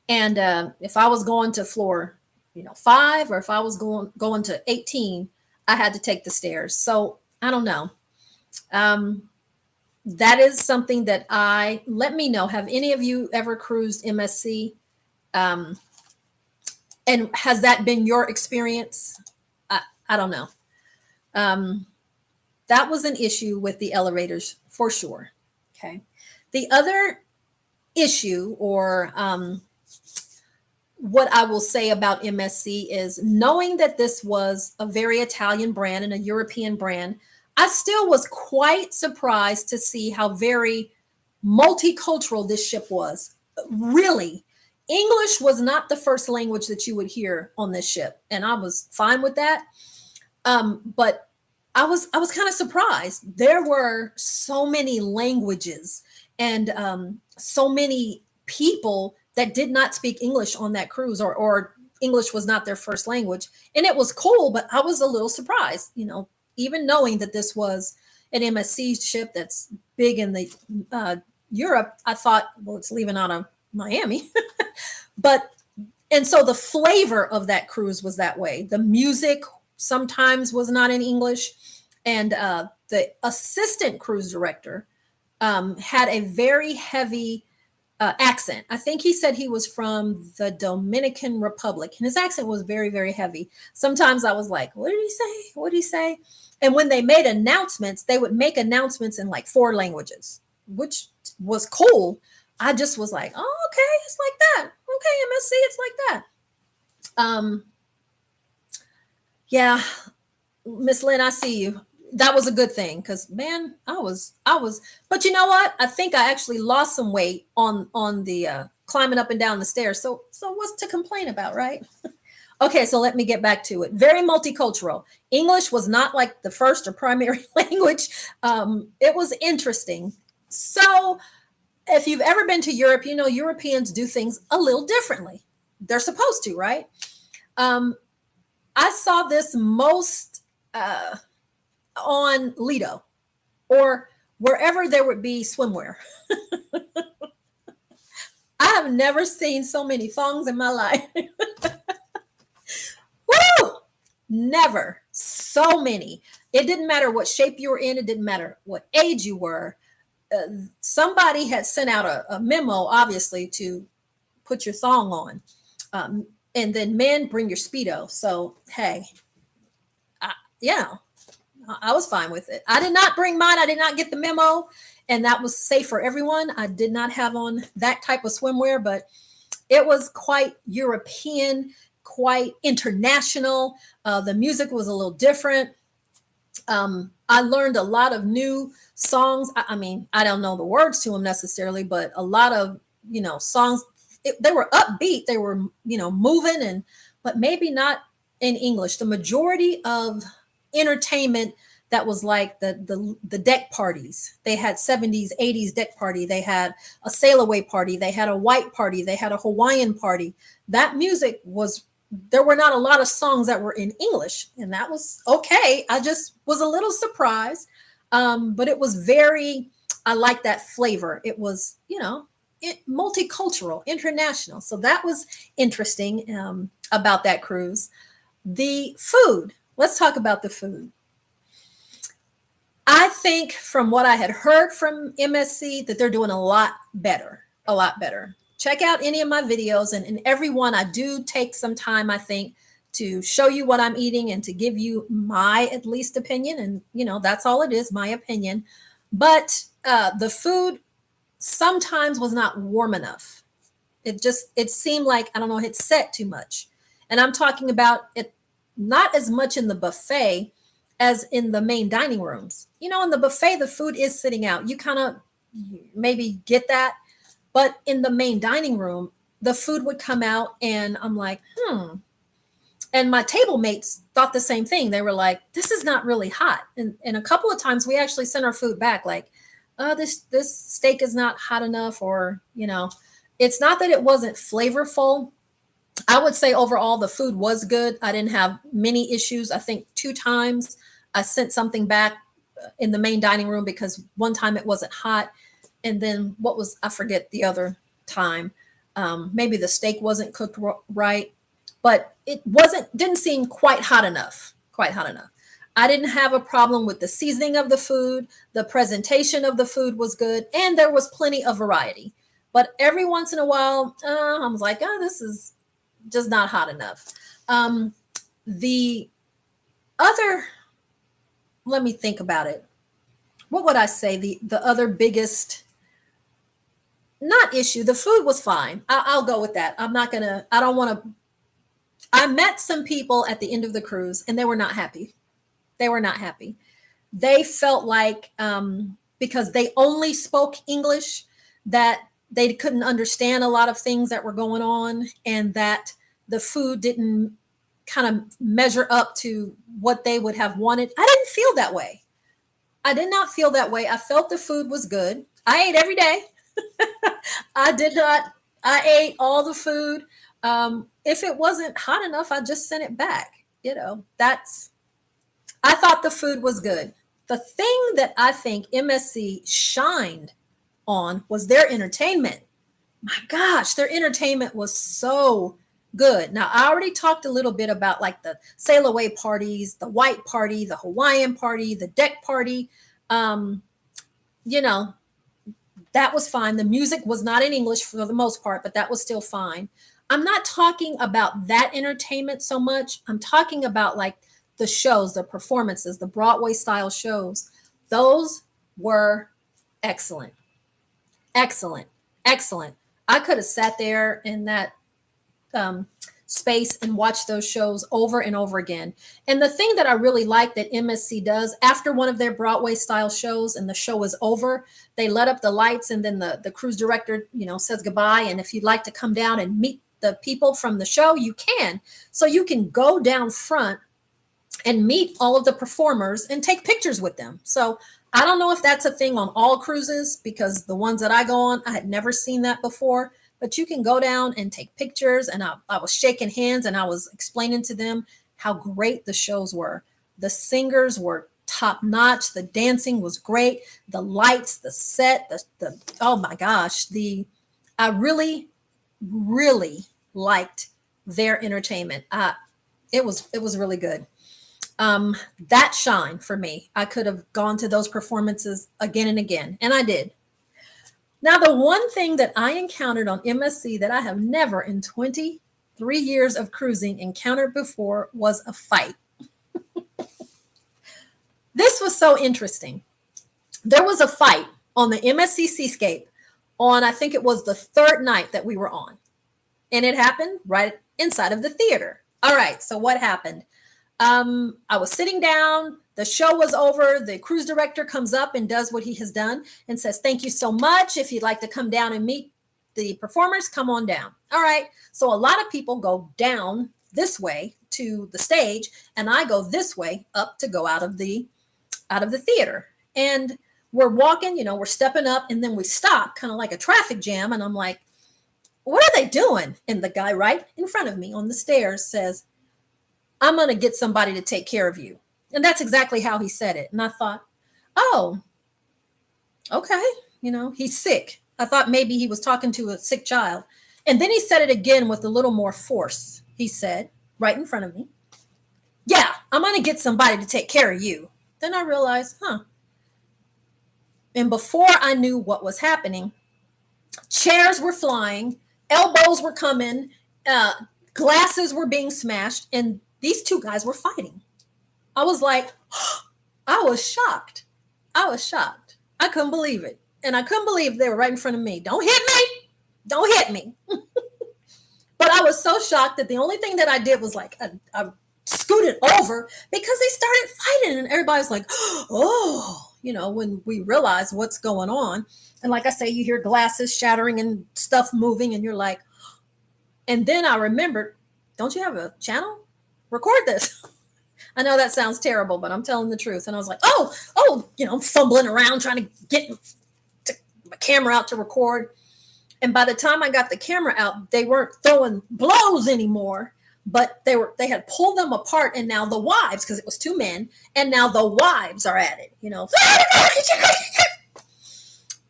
Speaker 1: And if I was going to floor, 5, or if I was going to 18, I had to take the stairs. So I don't know. That is something that let me know. Have any of you ever cruised MSC? And has that been your experience? I don't know. Um, that was an issue with the elevators for sure. Okay. The other issue, or what I will say about MSC, is knowing that this was a very Italian brand and a European brand, I still was quite surprised to see how very multicultural this ship was. Really, English was not the first language that you would hear on this ship, and I was fine with that. But I was kind of surprised. There were so many languages and so many people that did not speak English on that cruise, or English was not their first language. And it was cool, but I was a little surprised, even knowing that this was an MSC ship that's big in the Europe. I thought, well, it's leaving out of Miami. But and so the flavor of that cruise was that way. The music sometimes was not in English, and the assistant cruise director had a very heavy accent. I think he said he was from the Dominican Republic, and his accent was very, very heavy. Sometimes I was like, "What did he say? What did he say?" And when they made announcements, they would make announcements in like 4 languages, which was cool. I just was like, "Oh, okay, it's like that. Okay, MSC, it's like that." Yeah, Miss Lynn, I see you. That was a good thing, because man, I was. But you know what? I think I actually lost some weight on the climbing up and down the stairs. So what's to complain about, right? Okay, so let me get back to it. Very multicultural. English was not like the first or primary language. It was interesting. So if you've ever been to Europe, you know Europeans do things a little differently. They're supposed to, right? I saw this most on Lido, or wherever there would be swimwear. I have never seen so many thongs in my life. Woo! Never. So many. It didn't matter what shape you were in. It didn't matter what age you were. Somebody had sent out a memo, obviously, to put your thong on. And then men, bring your Speedo. So, hey, yeah, I was fine with it. I did not bring mine. I did not get the memo. And that was safe for everyone. I did not have on that type of swimwear, but it was quite European, quite international. The music was a little different. I learned a lot of new songs. I mean, I don't know the words to them necessarily, but a lot of, songs, they were upbeat. They were, moving, but maybe not in English. The majority of entertainment that was like the deck parties. They had 70s, 80s deck party. They had a sail away party. They had a white party. They had a Hawaiian party. That music was, there were not a lot of songs that were in English, and that was okay. I just was a little surprised. But it was I like that flavor. It was, multicultural, international. So that was interesting about that cruise. The food. Let's talk about the food. I think from what I had heard from MSC that they're doing a lot better, a lot better. Check out any of my videos, and in every one I do take some time, I think, to show you what I'm eating and to give you my at least opinion. And, that's all it is, my opinion. But the food sometimes was not warm enough. It seemed like, I don't know, it set too much. And I'm talking about it not as much in the buffet as in the main dining rooms. In the buffet, the food is sitting out. You kind of maybe get that. But in the main dining room, the food would come out, and I'm like, And my table mates thought the same thing. They were like, this is not really hot. And a couple of times we actually sent our food back like, this steak is not hot enough, or, it's not that it wasn't flavorful. I would say overall the food was good. I didn't have many issues. I think 2 times I sent something back in the main dining room because one time it wasn't hot. And then I forget the other time. Maybe the steak wasn't cooked right, but it didn't seem quite hot enough. I didn't have a problem with the seasoning of the food. The presentation of the food was good, and there was plenty of variety. But every once in a while, I was like, this is just not hot enough. The other, let me think about it. What would I say? The other biggest, not issue, the food was fine. I'll go with that. I'm not gonna, I don't want to, I met some people at the end of the cruise and they were not happy. They were not happy. They felt like, because they only spoke English, that they couldn't understand a lot of things that were going on, and that the food didn't kind of measure up to what they would have wanted. I didn't feel that way. I did not feel that way. I felt the food was good. I ate every day. I did not. I ate all the food. If it wasn't hot enough, I just sent it back. I thought the food was good. The thing that I think MSC shined on was their entertainment. My gosh, their entertainment was so good. Now, I already talked a little bit about like the sail away parties, the white party, the Hawaiian party, the deck party. You know, that was fine. The music was not in English for the most part, but that was still fine. I'm not talking about that entertainment so much. I'm talking about like the shows, the performances, the Broadway style shows. Those were excellent. Excellent. Excellent. I could have sat there in that space and watched those shows over and over again. And the thing that I really like that MSC does, after one of their Broadway style shows and the show is over, they let up the lights, and then the cruise director, says goodbye. And if you'd like to come down and meet the people from the show, you can. So you can go down front and meet all of the performers and take pictures with them. So I don't know if that's a thing on all cruises, because the ones that I go on, I had never seen that before. But you can go down and take pictures. And I was shaking hands and I was explaining to them how great the shows were. The singers were top notch. The dancing was great. The lights, the set, the oh my gosh. I really, really liked their entertainment. It was really good. That shine for me. I could have gone to those performances again and again, and I did. Now, the one thing that I encountered on MSC that I have never in 23 years of cruising encountered before was a fight. This was so interesting. There was a fight on the MSC Seascape on, I think it was the third night that we were on, and it happened right inside of the theater. All right, so what happened? I was sitting down. The show was over. The cruise director comes up and does what he has done and says, "Thank you so much. If you'd like to come down and meet the performers, come on down." All right. So a lot of people go down this way to the stage, and I go this way up to go out of the theater. And we're walking, we're stepping up, and then we stop, kind of like a traffic jam. And I'm like, what are they doing? And the guy right in front of me on the stairs says, "I'm going to get somebody to take care of you." And that's exactly how he said it. And I thought, oh, okay. He's sick. I thought maybe he was talking to a sick child. And then he said it again with a little more force. He said, right in front of me, "Yeah, I'm going to get somebody to take care of you." Then I realized, And before I knew what was happening, chairs were flying, elbows were coming, glasses were being smashed, and these two guys were fighting. I was like, I was shocked. I couldn't believe it. And I couldn't believe they were right in front of me. Don't hit me. Don't hit me. But I was so shocked that the only thing that I did was like, I scooted over because they started fighting. And everybody was like, oh, when we realize what's going on. And like I say, you hear glasses shattering and stuff moving, and you're like, and then I remembered, don't you have a channel? Record this. I know that sounds terrible, but I'm telling the truth. And I was like, I'm fumbling around trying to get my camera out to record. And by the time I got the camera out, they weren't throwing blows anymore, but they had pulled them apart. And now the wives, because it was two men, and now the wives are at it,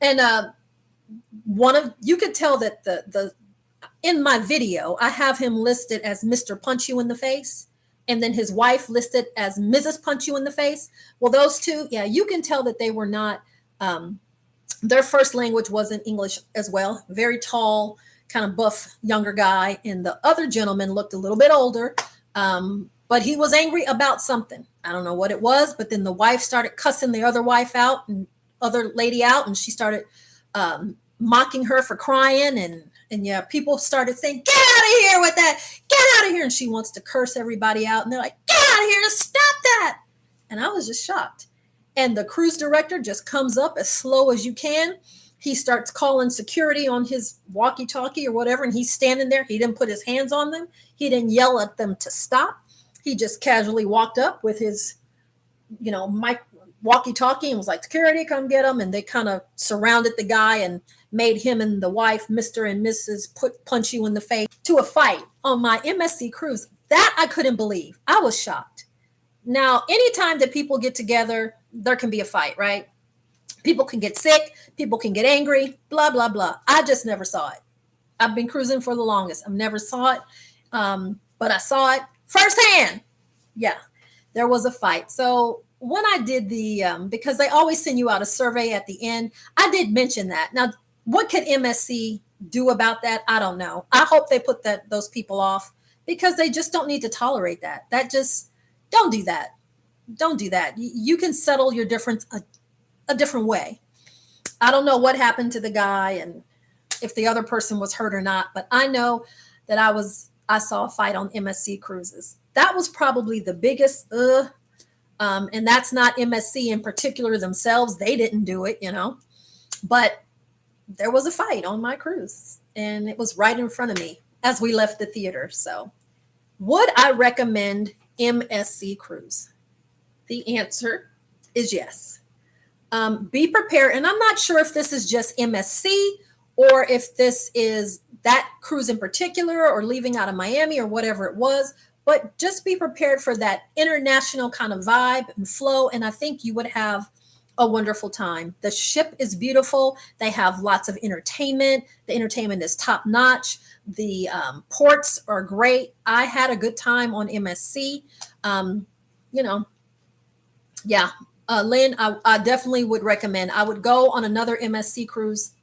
Speaker 1: And you could tell that the in my video, I have him listed as Mr. Punch You in the Face, and then his wife listed as Mrs. Punch You in the Face. Well, those two, yeah, you can tell that they were not, their first language wasn't English as well. Very tall, kind of buff younger guy, and the other gentleman looked a little bit older, but he was angry about something. I don't know what it was, but then the wife started cussing the other wife out and other lady out, and she started mocking her for crying, and yeah, people started saying, "Get out of here with that! Get out of here!" And she wants to curse everybody out, and they're like, "Get out of here! Stop that!" And I was just shocked. And the cruise director just comes up as slow as you can. He starts calling security on his walkie-talkie or whatever, and he's standing there. He didn't put his hands on them. He didn't yell at them to stop. He just casually walked up with his, mic walkie-talkie and was like, "Security, come get him." And they kind of surrounded the guy and made him and the wife, Mr. and Mrs. punch you in the face, to a fight on my MSC cruise. That I couldn't believe. I was shocked. Now, anytime that people get together, there can be a fight, right? People can get sick, people can get angry, blah, blah, blah. I just never saw it. I've been cruising for the longest. I've never saw it, but I saw it firsthand. Yeah, there was a fight. So when I did because they always send you out a survey at the end, I did mention that. Now, what could MSC do about that? I don't know. I hope they put those people off, because they just don't need to tolerate that. Don't do that. Don't do that. You can settle your difference a different way. I don't know what happened to the guy and if the other person was hurt or not, but I know that I saw a fight on MSC Cruises. That was probably the biggest, and that's not MSC in particular themselves. They didn't do it, but there was a fight on my cruise, and it was right in front of me as we left the theater. So would I recommend MSC Cruise? The answer is yes. Be prepared. And I'm not sure if this is just MSC or if this is that cruise in particular or leaving out of Miami or whatever it was, but just be prepared for that international kind of vibe and flow. And I think you would have a wonderful time. The ship is beautiful. They have lots of entertainment. The entertainment is top notch. The ports are great. I had a good time on MSC. Yeah. Lynn, I definitely would recommend. I would go on another MSC cruise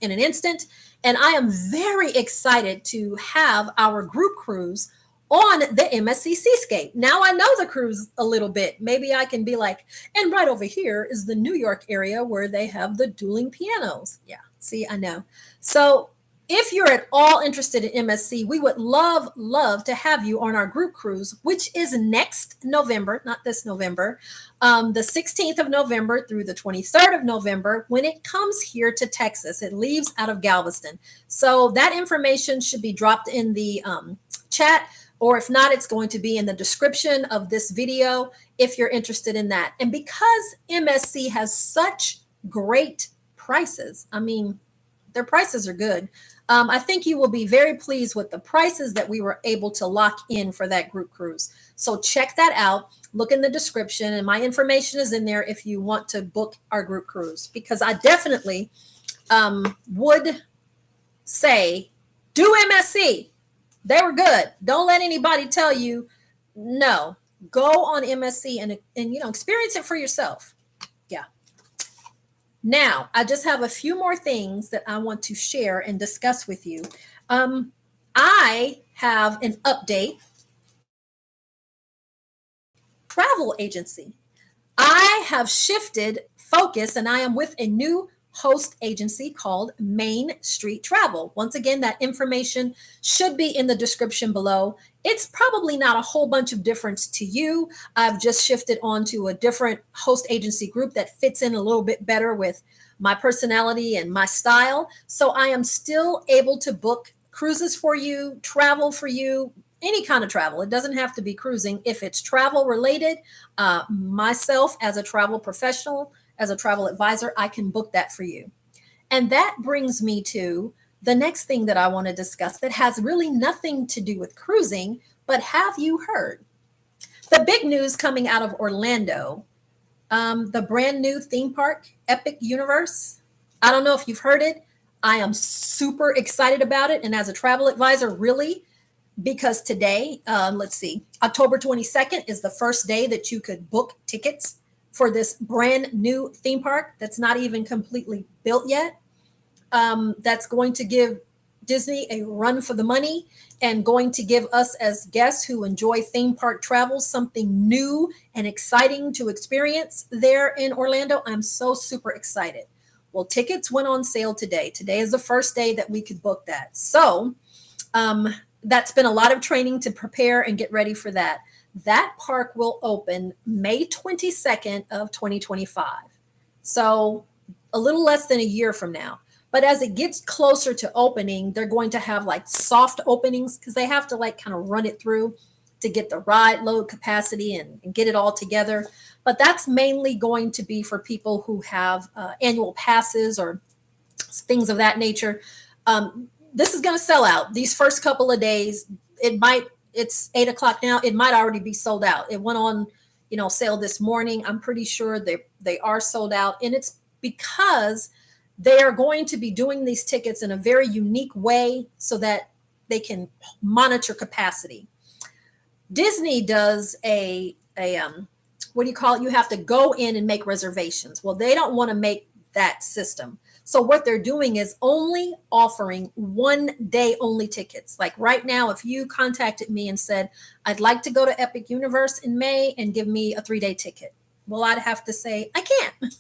Speaker 1: in an instant. And I am very excited to have our group cruise on the MSC Seascape. Now I know the cruise a little bit. Maybe I can be like, and right over here is the New York area where they have the dueling pianos. Yeah, see, I know. So if you're at all interested in MSC, we would love to have you on our group cruise, which is next November, not this November, the 16th of November through the 23rd of November, when it comes here to Texas. It leaves out of Galveston. So that information should be dropped in the chat, or if not, it's going to be in the description of this video if you're interested in that. And because MSC has such great prices, I mean, their prices are good. I think you will be very pleased with the prices that we were able to lock in for that group cruise. So check that out. Look in the description, and my information is in there if you want to book our group cruise, because I definitely would say do MSC. They were good. Don't let anybody tell you no. Go on MSC and experience it for yourself. Yeah. Now, I just have a few more things that I want to share and discuss with you. I have an update. Travel agency. I have shifted focus, and I am with a new host agency called Main Street Travel. Once again, that information should be in the description below. It's probably not a whole bunch of difference to you. I've just shifted on to a different host agency group that fits in a little bit better with my personality and my style. So I am still able to book cruises for you, travel for you, any kind of travel. It doesn't have to be cruising. If it's travel related, myself as a travel professional, as a travel advisor, I can book that for you. And that brings me to the next thing that I want to discuss that has really nothing to do with cruising, but have you heard? The big news coming out of Orlando, the brand new theme park, Epic Universe. I don't know if you've heard it. I am super excited about it. And as a travel advisor, really, because today, let's see, October 22nd is the first day that you could book tickets for this brand new theme park that's not even completely built yet. That's going to give Disney a run for the money and going to give us as guests who enjoy theme park travel something new and exciting to experience there in Orlando. I'm so super excited. Well, tickets went on sale today. Today is the first day that we could book that. So that's been a lot of training to prepare and get ready for that. That park will open May 22nd of 2025. So a little less than a year from now. But as it gets closer to opening, they're going to have like soft openings because they have to like kind of run it through to get the ride load capacity and get it all together. But that's mainly going to be for people who have annual passes or things of that nature. This is going to sell out these first couple of days. It's 8 o'clock now. It might already be sold out. It went on, sale this morning. I'm pretty sure they are sold out. And it's because they are going to be doing these tickets in a very unique way so that they can monitor capacity. Disney does what do you call it? You have to go in and make reservations. Well, they don't want to make that system. So what they're doing is only offering 1 day only tickets. Like right now, if you contacted me and said, I'd like to go to Epic Universe in May and give me a 3-day ticket. Well, I'd have to say, I can't.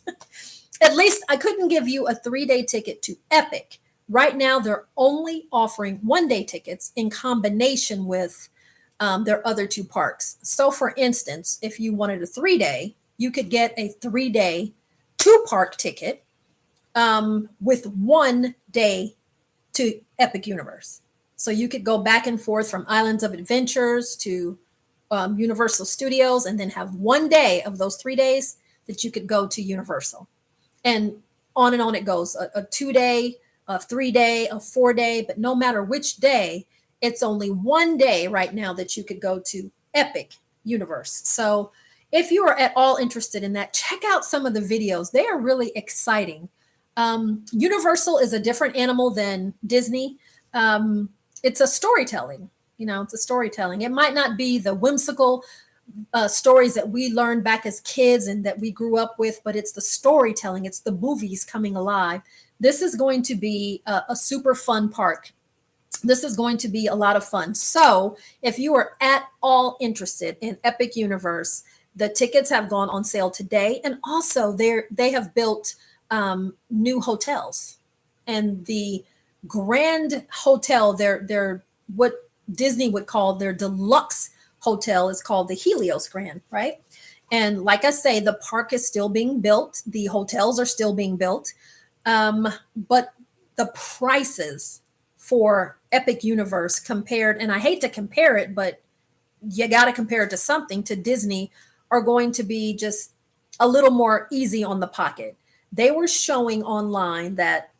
Speaker 1: At least I couldn't give you a 3-day ticket to Epic. Right now, they're only offering 1-day tickets in combination with their other 2 parks. So for instance, if you wanted a 3-day, you could get a 3-day 2-park ticket with 1 day to Epic Universe. So you could go back and forth from Islands of Adventures to Universal Studios and then have 1 day of those 3 days that you could go to Universal. And on it goes, a 2-day, a 3-day, a 4-day, but no matter which day, it's only 1 day right now that you could go to Epic Universe. So if you are at all interested in that, check out some of the videos. They are really exciting. Universal is a different animal than Disney. It's a storytelling, it's a storytelling. It might not be the whimsical stories that we learned back as kids and that we grew up with, but it's the storytelling. It's the movies coming alive. This is going to be a super fun park. This is going to be a lot of fun. So if you are at all interested in Epic Universe, the tickets have gone on sale today. And also they have built new hotels, and the Grand Hotel, their what Disney would call their deluxe hotel is called the Helios Grand, right? And like I say, the park is still being built. The hotels are still being built. But the prices for Epic Universe compared, and I hate to compare it, but you got to compare it to something, to Disney, are going to be just a little more easy on the pocket. They were showing online that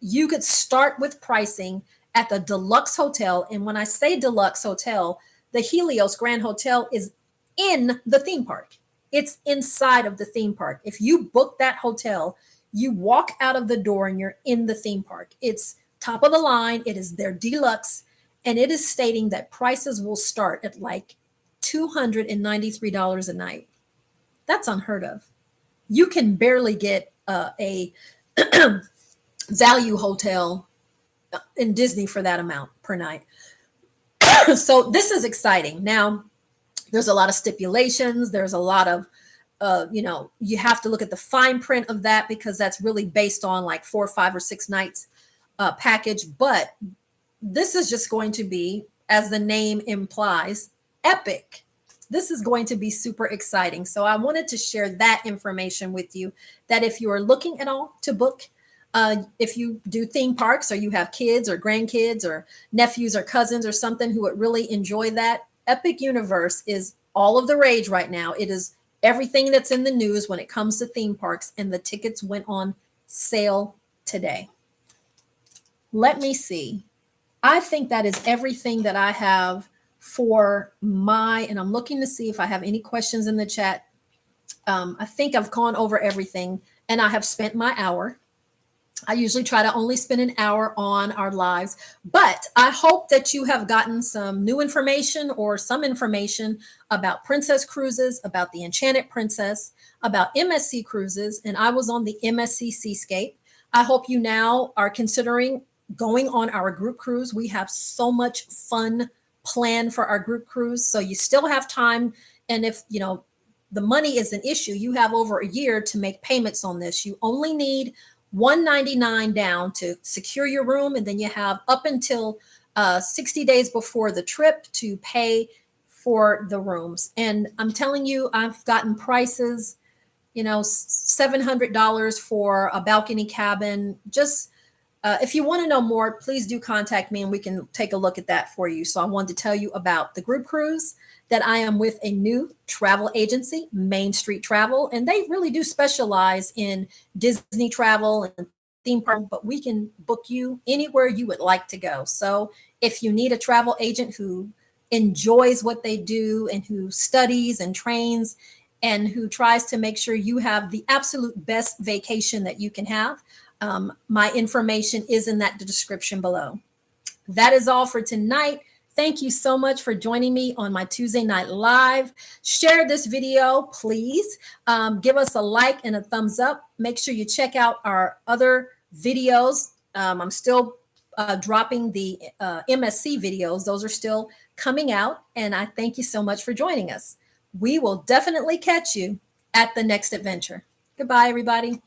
Speaker 1: you could start with pricing at the deluxe hotel. And when I say deluxe hotel, the Helios Grand Hotel is in the theme park. It's inside of the theme park. If you book that hotel, you walk out of the door and you're in the theme park. It's top of the line. It is their deluxe. And it is stating that prices will start at like $293 a night. That's unheard of. You can barely get a value hotel in Disney for that amount per night. So this is exciting. Now, there's a lot of stipulations. There's a lot of, you have to look at the fine print of that because that's really based on like 4, 5, or 6 nights package. But this is just going to be, as the name implies, epic. This is going to be super exciting. So I wanted to share that information with you, that if you are looking at all to book, if you do theme parks or you have kids or grandkids or nephews or cousins or something who would really enjoy that, Epic Universe is all of the rage right now. It is everything that's in the news when it comes to theme parks, and the tickets went on sale today. Let me see. I think that is everything that I have for and I'm looking to see if I have any questions in the chat. I think I've gone over everything, and I have spent my hour. I usually try to only spend an hour on our lives, but I hope that you have gotten some new information or some information about Princess Cruises, about the Enchanted Princess, about MSC Cruises, and I was on the MSC Seascape. I hope you now are considering going on our group cruise. We have so much fun planned for our group cruise. So you still have time. And if, the money is an issue, you have over a year to make payments on this. You only need $199 down to secure your room. And then you have up until 60 days before the trip to pay for the rooms. And I'm telling you, I've gotten prices, $700 for a balcony cabin. Just if you want to know more, please do contact me and we can take a look at that for you. So I wanted to tell you about the group cruise, that I am with a new travel agency, Main Street Travel, and they really do specialize in Disney travel and theme park, but we can book you anywhere you would like to go. So if you need a travel agent who enjoys what they do and who studies and trains and who tries to make sure you have the absolute best vacation that you can have, my information is in that description below. That is all for tonight. Thank you so much for joining me on my Tuesday Night Live. Share this video, please. Give us a like and a thumbs up. Make sure you check out our other videos. I'm still dropping the MSC videos. Those are still coming out. And I thank you so much for joining us. We will definitely catch you at the next adventure. Goodbye, everybody.